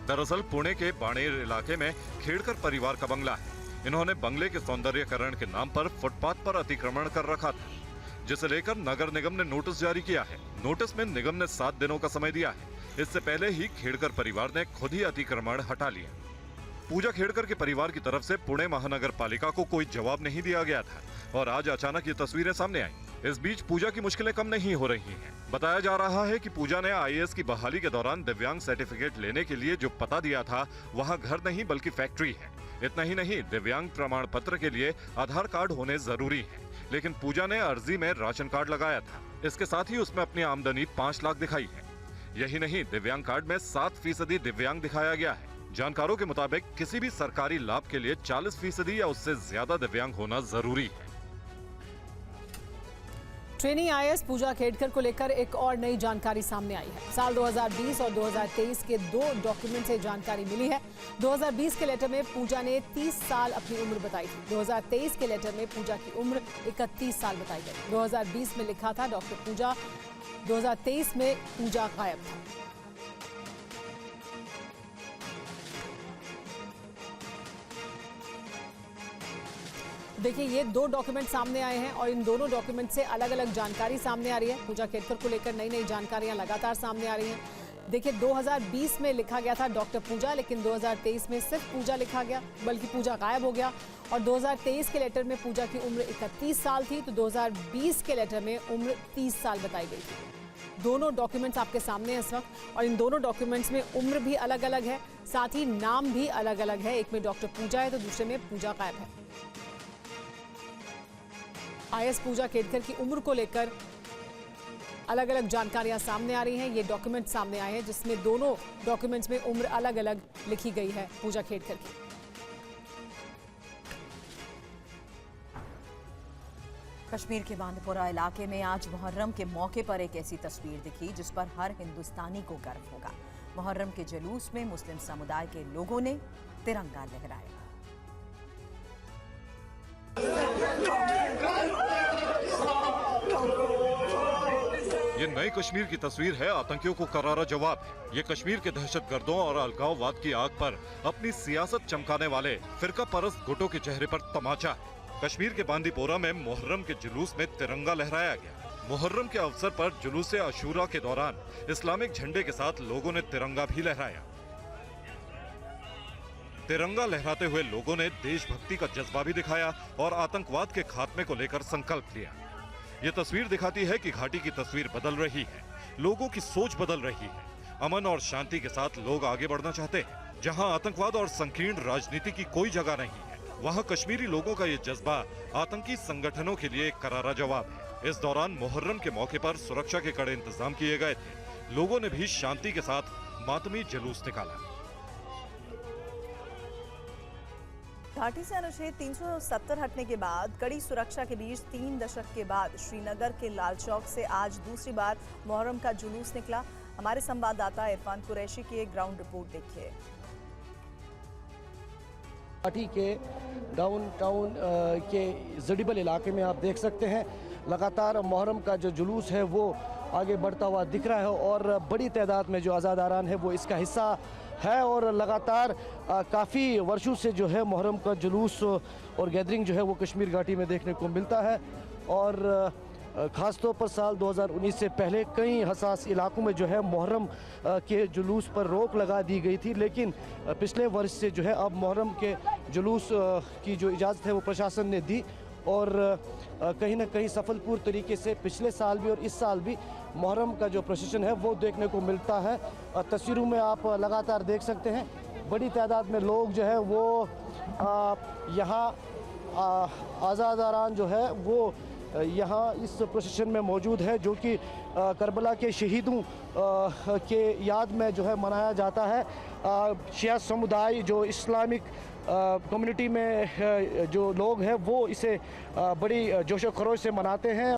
दरअसल पुणे के बाणेर इलाके में खेड़कर परिवार का बंगला है। इन्होंने बंगले के सौंदर्यकरण के नाम पर फुटपाथ पर अतिक्रमण कर रखा था, जिसे लेकर नगर निगम ने नोटिस जारी किया है। नोटिस में निगम ने 7 दिनों का समय दिया है। इससे पहले ही खेड़कर परिवार ने खुद ही अतिक्रमण हटा लिया। पूजा खेड़कर के परिवार की तरफ से पुणे महानगर पालिका को कोई जवाब नहीं दिया गया था और आज अचानक ये तस्वीरें सामने आई। इस बीच पूजा की मुश्किलें कम नहीं हो रही हैं। बताया जा रहा है कि पूजा ने आईएएस की बहाली के दौरान दिव्यांग सर्टिफिकेट लेने के लिए जो पता दिया था, वहां घर नहीं बल्कि फैक्ट्री है। इतना ही नहीं, दिव्यांग प्रमाण पत्र के लिए आधार कार्ड होने जरूरी है, लेकिन पूजा ने अर्जी में राशन कार्ड लगाया था। इसके साथ ही उसमें अपनी आमदनी 5 लाख दिखाई है। यही नहीं, दिव्यांग कार्ड में 7% दिव्यांग दिखाया गया है। जानकारों के मुताबिक किसी भी सरकारी लाभ के लिए 40% या उससे ज्यादा दिव्यांग होना जरूरी है। ट्रेनी आईएएस पूजा खेड़कर को लेकर एक और नई जानकारी सामने आई है। साल 2020 और 2023 के 2 डॉक्यूमेंट से जानकारी मिली है। 2020 के लेटर में पूजा ने 30 साल अपनी उम्र बताई थी। 2023 के लेटर में पूजा की उम्र 31 साल बताई गई। 2020 में लिखा था डॉक्टर पूजा, 2023 में पूजा गायब था। देखिए, ये 2 डॉक्यूमेंट सामने आए हैं और इन दोनों डॉक्यूमेंट से अलग अलग जानकारी सामने आ रही है। पूजा खेड़कर को लेकर नई नई जानकारियां लगातार सामने आ रही हैं। देखिए, 2020 में लिखा गया था डॉक्टर पूजा, लेकिन 2023 में सिर्फ पूजा लिखा गया, बल्कि पूजा गायब हो गया। और 2023 के लेटर में पूजा की उम्र 31 साल थी, तो 2020 के लेटर में उम्र 30 साल बताई गई थी। दोनों डॉक्यूमेंट्स आपके सामने हैं इस वक्त, और इन दोनों डॉक्यूमेंट्स में उम्र भी अलग अलग है, साथ ही नाम भी अलग अलग है। एक में डॉक्टर पूजा है तो दूसरे में पूजा गायब है। आईएएस पूजा खेड़कर की उम्र को लेकर अलग अलग जानकारियां सामने आ रही हैं। ये डॉक्यूमेंट सामने आए हैं जिसमें दोनों डॉक्यूमेंट्स में उम्र अलग अलग लिखी गई है पूजा खेड़कर की। कश्मीर के बांदीपोरा इलाके में आज मुहर्रम के मौके पर एक ऐसी तस्वीर दिखी जिस पर हर हिंदुस्तानी को गर्व होगा। मुहर्रम के जुलूस में मुस्लिम समुदाय के लोगों ने तिरंगा लहराया। ये नई कश्मीर की तस्वीर है, आतंकियों को करारा जवाब है। ये कश्मीर के दहशतगर्दों और अलगाववाद की आग पर अपनी सियासत चमकाने वाले फिरका परस्त गुटों के चेहरे पर तमाचा है। कश्मीर के बांदीपोरा में मुहर्रम के जुलूस में तिरंगा लहराया गया। मुहर्रम के अवसर पर जुलूस अशूरा के दौरान इस्लामिक झंडे के साथ लोगों ने तिरंगा भी लहराया। तिरंगा लहराते हुए लोगों ने देशभक्ति का जज्बा भी दिखाया और आतंकवाद के खात्मे को लेकर संकल्प लिया। ये तस्वीर दिखाती है कि घाटी की तस्वीर बदल रही है। लोगों की सोच बदल रही है। अमन और शांति के साथ लोग आगे बढ़ना चाहते हैं। जहां आतंकवाद और संकीर्ण राजनीति की कोई जगह नहीं है, वहां कश्मीरी लोगों का ये जज्बा आतंकी संगठनों के लिए एक करारा जवाब है। इस दौरान मुहर्रम के मौके पर सुरक्षा के कड़े इंतजाम किए गए थे। लोगों ने भी शांति के साथ मातमी जुलूस निकाला। घाटी से अनुच्छेद 370 हटने के बाद कड़ी सुरक्षा के बीच 3 दशक के बाद श्रीनगर के लाल चौक से आज दूसरी बार मुहर्रम का जुलूस निकला। हमारे संवाददाता इरफान कुरैशी की एक ग्राउंड रिपोर्ट देखिए। घाटी के डाउनटाउन के जडीबल इलाके में आप देख सकते हैं लगातार मुहर्रम का जो जुलूस है वो आगे बढ़ता हुआ दिख रहा है और बड़ी तादाद में जो आज़ादारान है वो इसका हिस्सा है और लगातार काफ़ी वर्षों से जो है मुहर्रम का जुलूस और गैदरिंग जो है वो कश्मीर घाटी में देखने को मिलता है। और ख़ास तौर पर साल 2019 से पहले कई हसास इलाकों में जो है मुहर्रम के जुलूस पर रोक लगा दी गई थी, लेकिन पिछले वर्ष से जो है अब मुहर्रम के जुलूस की जो इजाज़त है वो प्रशासन ने दी और कहीं ना कहीं सफलपूर्ण तरीके से पिछले साल भी और इस साल भी मुहर्रम का जो प्रोसेशन है वो देखने को मिलता है। तस्वीरों में आप लगातार देख सकते हैं बड़ी तादाद में लोग जो है वो यहाँ आज़ादारान जो है वो यहाँ इस प्रोसेशन में मौजूद है, जो कि करबला के शहीदों के याद में जो है मनाया जाता है। शिया समुदाय जो इस्लामिक कम्युनिटी में जो लोग हैं वो इसे बड़ी जोशो खरोश से मनाते हैं।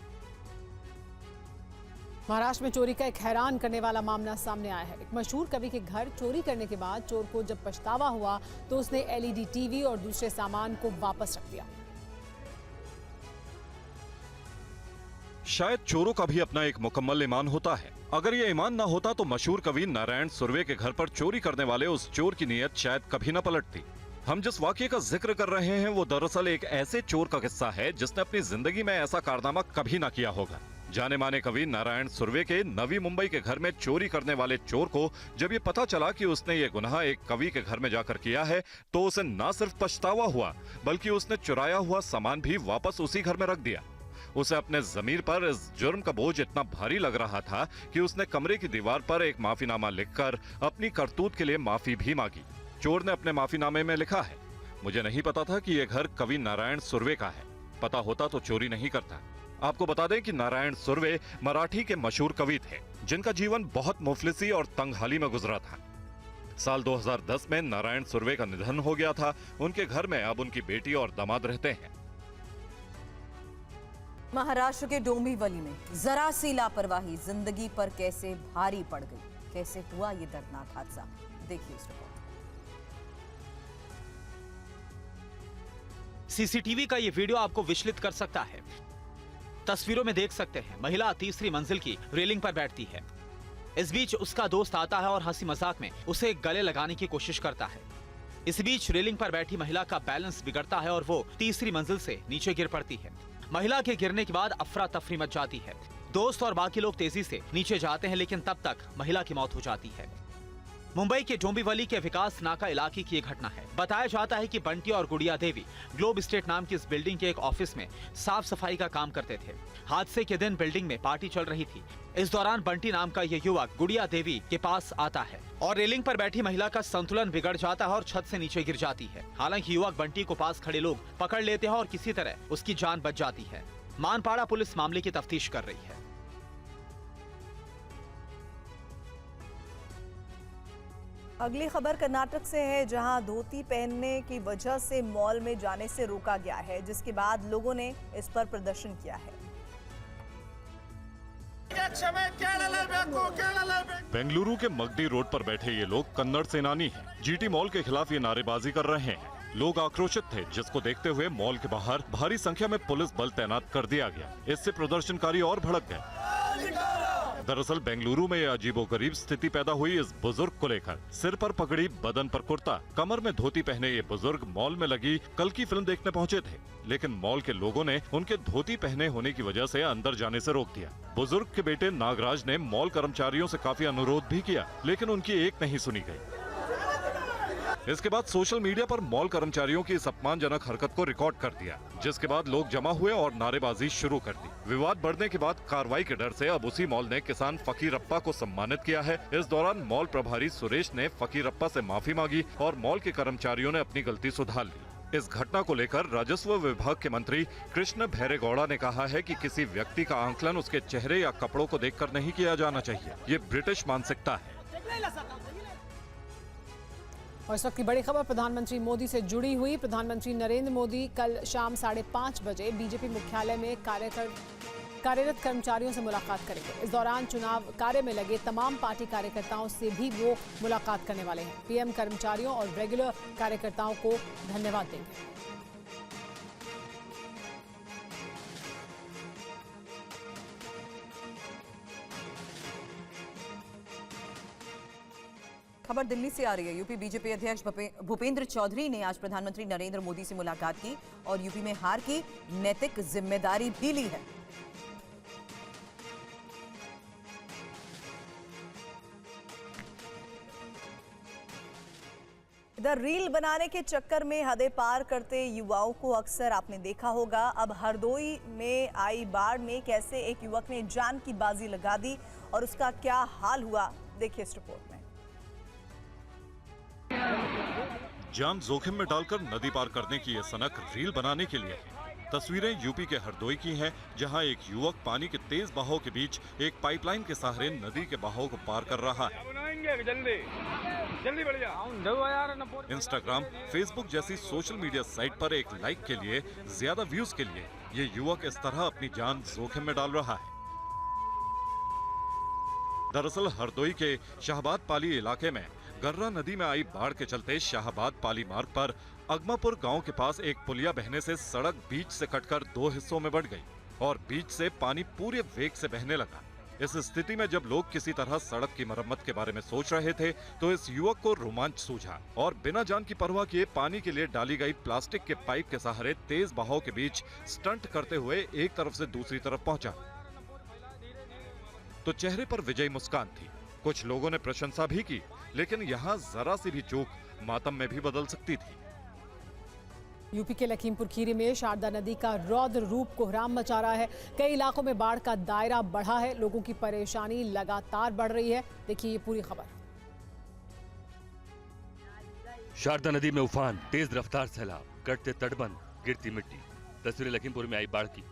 महाराष्ट्र में चोरी का एक हैरान करने वाला मामला सामने आया है। एक मशहूर कवि के घर चोरी करने के बाद चोर को जब पछतावा हुआ तो उसने एलईडी टीवी और दूसरे सामान को वापस रख दिया। शायद चोरों का भी अपना एक मुकम्मल ईमान होता है। अगर ये ईमान ना होता तो मशहूर कवि नारायण सुर्वे के घर पर चोरी करने वाले उस चोर की नीयत शायद कभी न पलटती। हम जिस वाकये का जिक्र कर रहे हैं वो दरअसल एक ऐसे चोर का किस्सा है जिसने अपनी जिंदगी में ऐसा कारनामा कभी ना किया होगा। जाने माने कवि नारायण सुर्वे के नवी मुंबई के घर में चोरी करने वाले चोर को जब ये पता चला कि उसने ये गुनाह एक कवि के घर में जाकर किया है तो उसे न सिर्फ पछतावा हुआ बल्कि उसने चुराया हुआ सामान भी वापस उसी घर में रख दिया। उसे अपने जमीर पर इस जुर्म का बोझ इतना भारी लग रहा था कि उसने कमरे की दीवार पर एक माफीनामा लिखकर अपनी करतूत के लिए माफी भी मांगी। चोर ने अपने माफीनामे में लिखा है, मुझे नहीं पता था कि यह घर कवि नारायण सुर्वे का है, पता होता तो चोरी नहीं करता। आपको बता दें कि नारायण सुर्वे मराठी के मशहूर कवि थे जिनका जीवन बहुत मुफलिसी और तंगहाली में गुजरा था। साल 2010 में नारायण सुर्वे का निधन हो गया था। उनके घर में अब उनकी बेटी और दामाद रहते हैं। महाराष्ट्र के डोंबिवली में जरा सी लापरवाही जिंदगी पर कैसे भारी पड़ गई। कैसे हुआ ये दर्दनाक हादसा, देखिए इस रिपोर्ट। सीसीटीवी का ये वीडियो आपको विचलित कर सकता है। तस्वीरों में देख सकते हैं महिला तीसरी मंजिल की रेलिंग पर बैठती है। इस बीच उसका दोस्त आता है और हंसी मजाक में उसे गले लगाने की कोशिश करता है। इस बीच रेलिंग पर बैठी महिला का बैलेंस बिगड़ता है और वो तीसरी मंजिल से नीचे गिर पड़ती है। महिला के गिरने के बाद अफरा तफरी मच जाती है। दोस्त और बाकी लोग तेजी से नीचे जाते हैं, लेकिन तब तक महिला की मौत हो जाती है। मुंबई के डोंबिवली के विकास नाका इलाके की एक घटना है। बताया जाता है कि बंटी और गुड़िया देवी ग्लोब स्टेट नाम की इस बिल्डिंग के एक ऑफिस में साफ सफाई का काम करते थे। हादसे के दिन बिल्डिंग में पार्टी चल रही थी। इस दौरान बंटी नाम का ये युवक गुड़िया देवी के पास आता है और रेलिंग पर बैठी महिला का संतुलन बिगड़ जाता है और छत से नीचे गिर जाती है। हालांकि युवक बंटी को पास खड़े लोग पकड़ लेते हैं और किसी तरह उसकी जान बच जाती है। मानपाड़ा पुलिस मामले की तफ्तीश कर रही है। अगली खबर कर्नाटक से है, जहां धोती पहनने की वजह से मॉल में जाने से रोका गया है, जिसके बाद लोगों ने इस पर प्रदर्शन किया है। बेंगलुरु के मगडी रोड पर बैठे ये लोग कन्नड़ सेनानी हैं। जीटी मॉल के खिलाफ ये नारेबाजी कर रहे हैं। लोग आक्रोशित थे, जिसको देखते हुए मॉल के बाहर भारी संख्या में पुलिस बल तैनात कर दिया गया। इससे प्रदर्शनकारी और भड़क गए। दरअसल बेंगलुरु में यह अजीबोगरीब स्थिति पैदा हुई इस बुजुर्ग को लेकर। सिर पर पगड़ी, बदन पर कुर्ता, कमर में धोती पहने ये बुजुर्ग मॉल में लगी कल की फिल्म देखने पहुंचे थे, लेकिन मॉल के लोगों ने उनके धोती पहने होने की वजह से अंदर जाने से रोक दिया। बुजुर्ग के बेटे नागराज ने मॉल कर्मचारियों से काफी अनुरोध भी किया, लेकिन उनकी एक नहीं सुनी गई। इसके बाद सोशल मीडिया पर मॉल कर्मचारियों की इस अपमानजनक हरकत को रिकॉर्ड कर दिया। जिसके बाद लोग जमा हुए और नारेबाजी शुरू कर दी। विवाद बढ़ने के बाद कार्रवाई के डर से अब उसी मॉल ने किसान फकीरप्पा को सम्मानित किया है। इस दौरान मॉल प्रभारी सुरेश ने फकीरप्पा से माफी मांगी और मॉल के कर्मचारियों ने अपनी गलती सुधार ली। इस घटना को लेकर राजस्व विभाग के मंत्री कृष्ण भैरेगौड़ा ने कहा है कि किसी व्यक्ति का आंकलन उसके चेहरे या कपड़ों को देखकर नहीं किया जाना चाहिए। ये ब्रिटिश मानसिकता है। और इस वक्त की बड़ी खबर प्रधानमंत्री मोदी से जुड़ी हुई। प्रधानमंत्री नरेंद्र मोदी कल शाम 5:30 बजे बीजेपी मुख्यालय में कार्यरत कर्मचारियों से मुलाकात करेंगे। इस दौरान चुनाव कार्य में लगे तमाम पार्टी कार्यकर्ताओं से भी वो मुलाकात करने वाले हैं। पीएम कर्मचारियों और रेगुलर कार्यकर्ताओं को धन्यवाद देंगे। खबर दिल्ली से आ रही है। यूपी बीजेपी अध्यक्ष भूपेंद्र चौधरी ने आज प्रधानमंत्री नरेंद्र मोदी से मुलाकात की और यूपी में हार की नैतिक जिम्मेदारी भी ली है। इधर रील बनाने के चक्कर में हदें पार करते युवाओं को अक्सर आपने देखा होगा। अब हरदोई में आई बाढ़ में कैसे एक युवक ने जान की बाजी लगा दी और उसका क्या हाल हुआ, देखिए इस रिपोर्ट में। जान जोखिम में डालकर नदी पार करने की ये सनक रील बनाने के लिए है। तस्वीरें यूपी के हरदोई की हैं, जहां एक युवक पानी के तेज बहाव के बीच एक पाइपलाइन के सहारे नदी के बहाव को पार कर रहा है। इंस्टाग्राम, फेसबुक जैसी सोशल मीडिया साइट पर एक लाइक के लिए, ज्यादा व्यूज के लिए ये युवक इस तरह अपनी जान जोखिम में डाल रहा है। दरअसल हरदोई के शाहबाद पाली इलाके में गर्रा नदी में आई बाढ़ के चलते शाहबाद पाली मार्ग पर अगमापुर गांव के पास एक पुलिया बहने से सड़क बीच से कटकर 2 हिस्सों में बढ़ गई और बीच से पानी पूरे वेग से बहने लगा। इस स्थिति में जब लोग किसी तरह सड़क की मरम्मत के बारे में सोच रहे थे तो इस युवक को रोमांच सूझा और बिना जान की परवाह किए पानी के लिए डाली गई प्लास्टिक के पाइप के सहारे तेज बहाव के बीच स्टंट करते हुए एक तरफ से दूसरी तरफ पहुंचा। तो चेहरे पर विजयी मुस्कान थी। कुछ लोगों ने प्रशंसा भी की, लेकिन यहाँ जरा सी भी चूक मातम में भी बदल सकती थी। यूपी के लखीमपुर खीरी में शारदा नदी का रौद्र रूप कोहराम मचा रहा है। कई इलाकों में बाढ़ का दायरा बढ़ा है। लोगों की परेशानी लगातार बढ़ रही है। देखिए ये पूरी खबर। शारदा नदी में उफान, तेज रफ्तार सैलाब, कटते तटबंध, गिरती मिट्टी। तस्वीरें लखीमपुर में आई बाढ़ की।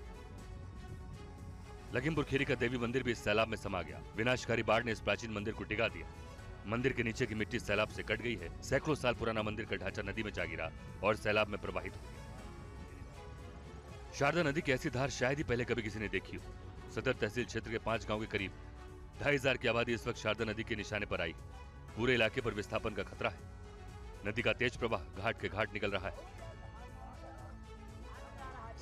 लखीमपुर खीरी का देवी मंदिर भी इस सैलाब में समा गया। विनाशकारी बाढ़ ने इस प्राचीन मंदिर को डिगा दिया। मंदिर के नीचे की मिट्टी सैलाब से कट गई है। सैकड़ों साल पुराना मंदिर का ढांचा नदी में जा गिरा और सैलाब में प्रवाहित हो गया। शारदा नदी की ऐसी धार शायद ही पहले कभी किसी ने देखी हो। सदर तहसील क्षेत्र के 5 गांव के करीब 2500 की आबादी इस वक्त शारदा नदी के निशाने पर आई। पूरे इलाके पर विस्थापन का खतरा है। नदी का तेज प्रवाह घाट के घाट निकल रहा है।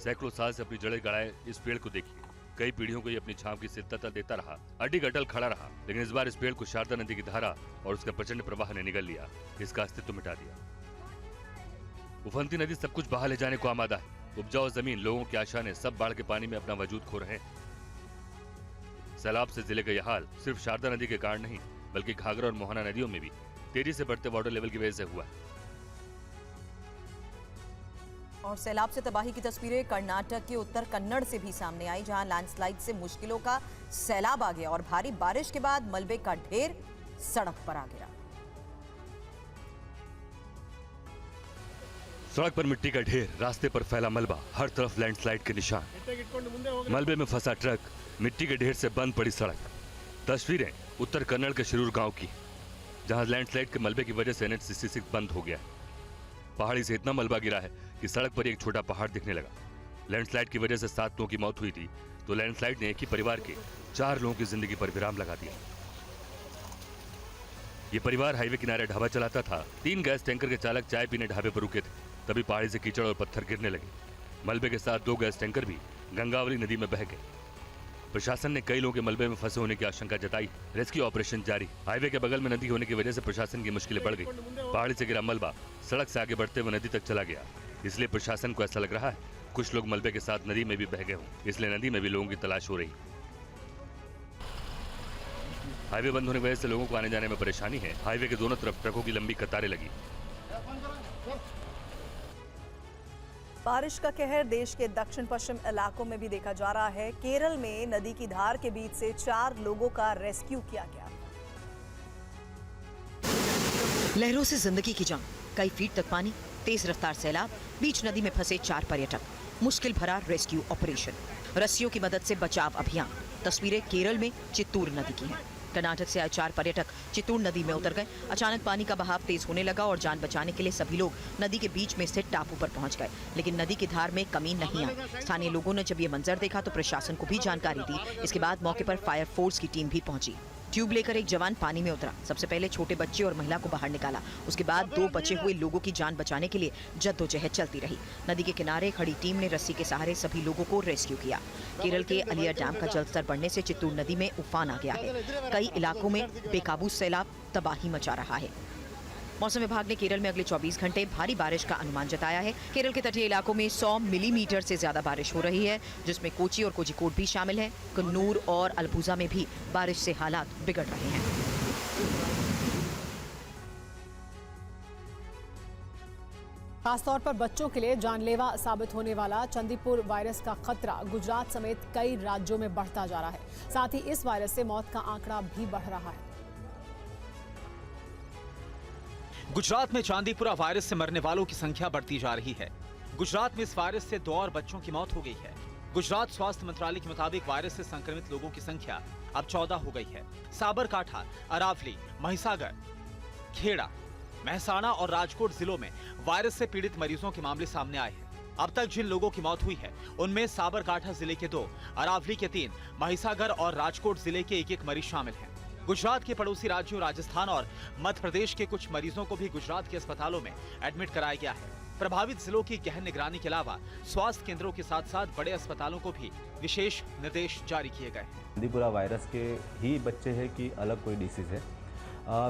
सैकड़ों साल से अपनी जड़ें गड़ाए इस पेड़ को देखिए। कई पीढ़ियों को ये अपनी छांव की सिद्धता देता रहा, अडिग अटल खड़ा रहा, लेकिन इस बार इस पेड़ को शारदा नदी की धारा और उसका प्रचंड प्रवाह ने निगल लिया, इसका अस्तित्व मिटा दिया। उफनती नदी सब कुछ बहा ले जाने को आमादा है। उपजाऊ जमीन, लोगों की आशा ने सब बाढ़ के पानी में अपना वजूद खो रहे हैं। सैलाब से जिले का यह हाल सिर्फ शारदा नदी के कारण नहीं, बल्कि घाघरा और मोहना नदियों में भी तेजी से बढ़ते वाटर लेवल की वजह से हुआ है। और सैलाब से तबाही की तस्वीरें कर्नाटक के उत्तर कन्नड़ से भी सामने आई, जहां लैंडस्लाइड से मुश्किलों का सैलाब आ गया और भारी बारिश के बाद मलबे का ढेर सड़क पर आ गया। सड़क पर मिट्टी का ढेर, रास्ते पर फैला मलबा, हर तरफ लैंडस्लाइड के निशान। मलबे में फंसा ट्रक, मिट्टी के ढेर से बंद पड़ी सड़क। तस्वीरें उत्तर कन्नड़ के शिरूर गांव की, जहां लैंडस्लाइड के मलबे की वजह से NH 66 बंद हो गया है। पहाड़ी से इतना मलबा गिरा है कि सड़क पर एक छोटा पहाड़ दिखने लगा। लैंडस्लाइड की वजह से 7 लोगों की मौत हुई थी, तो लैंडस्लाइड ने एक ही परिवार के 4 लोगों की जिंदगी पर विराम लगा दिया। ये परिवार हाईवे किनारे ढाबा चलाता था। 3 गैस टैंकर के चालक चाय पीने ढाबे पर रुके थे, तभी पहाड़ी से कीचड़ और पत्थर गिरने लगे। मलबे के साथ 2 गैस टैंकर भी गंगावली नदी में बह गए। प्रशासन ने कई लोगों के मलबे में फंसे होने की आशंका जताई। रेस्क्यू ऑपरेशन जारी। हाईवे के बगल में नदी होने की वजह से प्रशासन की मुश्किलें बढ़ गई। पहाड़ी से गिरा मलबा सड़क से आगे बढ़ते हुए नदी तक चला गया, इसलिए प्रशासन को ऐसा लग रहा है कुछ लोग मलबे के साथ नदी में भी बह गए हों, इसलिए नदी में भी लोगों की तलाश हो रही। हाईवे बंद होने की वजह से लोगों को आने जाने में परेशानी है। हाईवे के दोनों तरफ ट्रकों की लंबी कतारें लगी। बारिश का कहर देश के दक्षिण पश्चिम इलाकों में भी देखा जा रहा है। केरल में नदी की धार के बीच से 4 लोगों का रेस्क्यू किया गया। लहरों से जिंदगी की जंग, कई फीट तक पानी, तेज रफ्तार सैलाब, बीच नदी में फंसे 4 पर्यटक, मुश्किल भरा रेस्क्यू ऑपरेशन, रस्सियों की मदद से बचाव अभियान। तस्वीरें केरल में चित्तूर नदी की हैं। कर्नाटक से आए 4 पर्यटक चित्तूर नदी में उतर गए। अचानक पानी का बहाव तेज होने लगा और जान बचाने के लिए सभी लोग नदी के बीच में स्थित टापू पर पहुंच गए, लेकिन नदी की धार में कमी नहीं आई। स्थानीय लोगों ने जब ये मंजर देखा तो प्रशासन को भी जानकारी दी। इसके बाद मौके पर फायर फोर्स की टीम भी पहुंची। ट्यूब लेकर एक जवान पानी में उतरा। सबसे पहले छोटे बच्चे और महिला को बाहर निकाला। उसके बाद 2 बचे हुए लोगों की जान बचाने के लिए जद्दोजहद चलती रही। नदी के किनारे खड़ी टीम ने रस्सी के सहारे सभी लोगों को रेस्क्यू किया। केरल के अलियर डैम का जलस्तर बढ़ने से चित्तूर नदी में उफान आ गया है। कई इलाकों में बेकाबू सैलाब तबाही मचा रहा है। मौसम विभाग ने केरल में अगले 24 घंटे भारी बारिश का अनुमान जताया है। केरल के तटीय इलाकों में 100 मिलीमीटर से ज्यादा बारिश हो रही है, जिसमें कोची और कोझिकोड भी शामिल है। कन्नूर और अल्पुजा में भी बारिश से हालात बिगड़ रहे हैं। खासतौर पर बच्चों के लिए जानलेवा साबित होने वाला चंदीपुर वायरस का खतरा गुजरात समेत कई राज्यों में बढ़ता जा रहा है। साथ ही इस वायरस से मौत का आंकड़ा भी बढ़ रहा है। गुजरात में चांदीपुरा वायरस से मरने वालों की संख्या बढ़ती जा रही है। गुजरात में इस वायरस से 2 और बच्चों की मौत हो गई है। गुजरात स्वास्थ्य मंत्रालय के मुताबिक वायरस से संक्रमित लोगों की संख्या अब 14 हो गई है। साबरकांठा, अरावली, महिसागर, खेड़ा, मेहसाणा और राजकोट जिलों में वायरस से पीड़ित मरीजों के मामले सामने आए हैं। अब तक जिन लोगों की मौत हुई है उनमें साबरकांठा जिले के 2, अरावली के 3, महिसागर और राजकोट जिले के 1-1 मरीज शामिल हैं। गुजरात के पड़ोसी राज्यों राजस्थान और मध्य प्रदेश के कुछ मरीजों को भी गुजरात के अस्पतालों में एडमिट कराया गया है। प्रभावित जिलों की गहन निगरानी के अलावा स्वास्थ्य केंद्रों के साथ साथ बड़े अस्पतालों को भी विशेष निर्देश जारी किए गए हैं। चांदीपुरा वायरस के ही बच्चे हैं कि अलग कोई डिसीज है।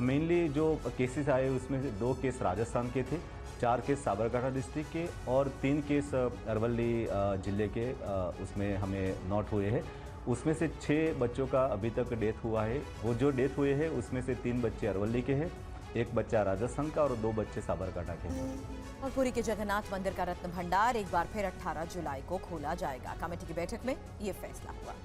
मेनली जो केसेस आए उसमें से 2 केस राजस्थान के थे, 4 केस साबरकांठा डिस्ट्रिक्ट के और 3 केस अरवली जिले के उसमें हमें नोट हुए हैं। उसमें से 6 बच्चों का अभी तक डेथ हुआ है। वो जो डेथ हुए हैं उसमें से 3 बच्चे अरवली के हैं, 1 बच्चा राजस्थान का और 2 बच्चे साबरकांठा के हैं। और पुरी के जगन्नाथ मंदिर का रत्न भंडार एक बार फिर 18 जुलाई को खोला जाएगा। कमेटी की बैठक में ये फैसला हुआ।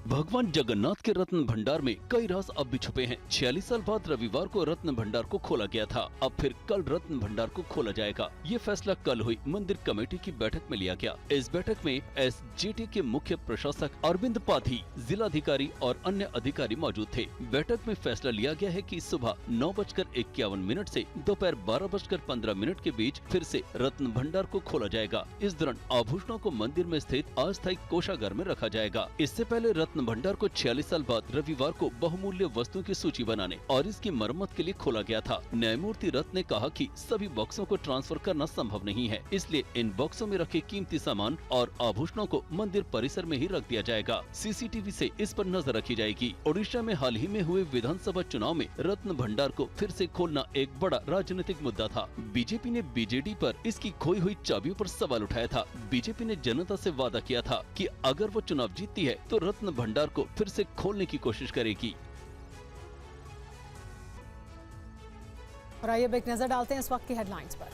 भगवान जगन्नाथ के रत्न भंडार में कई राज अब भी छुपे हैं। 46 साल बाद रविवार को रत्न भंडार को खोला गया था। अब फिर कल रत्न भंडार को खोला जाएगा। ये फैसला कल हुई मंदिर कमेटी की बैठक में लिया गया। इस बैठक में एसजीटी के मुख्य प्रशासक अरविंद पाधी, जिलाधिकारी और अन्य अधिकारी मौजूद थे। बैठक में फैसला लिया गया है कि सुबह 9:51 से दोपहर 12:15 के बीच फिर से रत्न भंडार को खोला जाएगा। इस दौरान आभूषणों को मंदिर में स्थित अस्थायी कोषागार में रखा जाएगा। इससे पहले रत्न भंडार को 46 साल बाद रविवार को बहुमूल्य वस्तुओं की सूची बनाने और इसकी मरम्मत के लिए खोला गया था। न्यायमूर्ति रत्न ने कहा कि सभी बॉक्सों को ट्रांसफर करना संभव नहीं है, इसलिए इन बॉक्सों में रखे कीमती सामान और आभूषणों को मंदिर परिसर में ही रख दिया जाएगा। सीसीटीवी से इस पर नजर रखी जाएगी। ओडिशा में हाल ही में हुए विधानसभा चुनाव में रत्न भंडार को फिर से खोलना एक बड़ा राजनीतिक मुद्दा था। बीजेपी ने बीजेडी पर इसकी खोई हुई चाबियों पर सवाल उठाया था। बीजेपी ने जनता से वादा किया था कि अगर वो चुनाव जीतती है तो रत्न भंडार को फिर से खोलने की कोशिश करेगी। और आइए अब एक नजर डालते हैं इस वक्त की हेडलाइंस पर।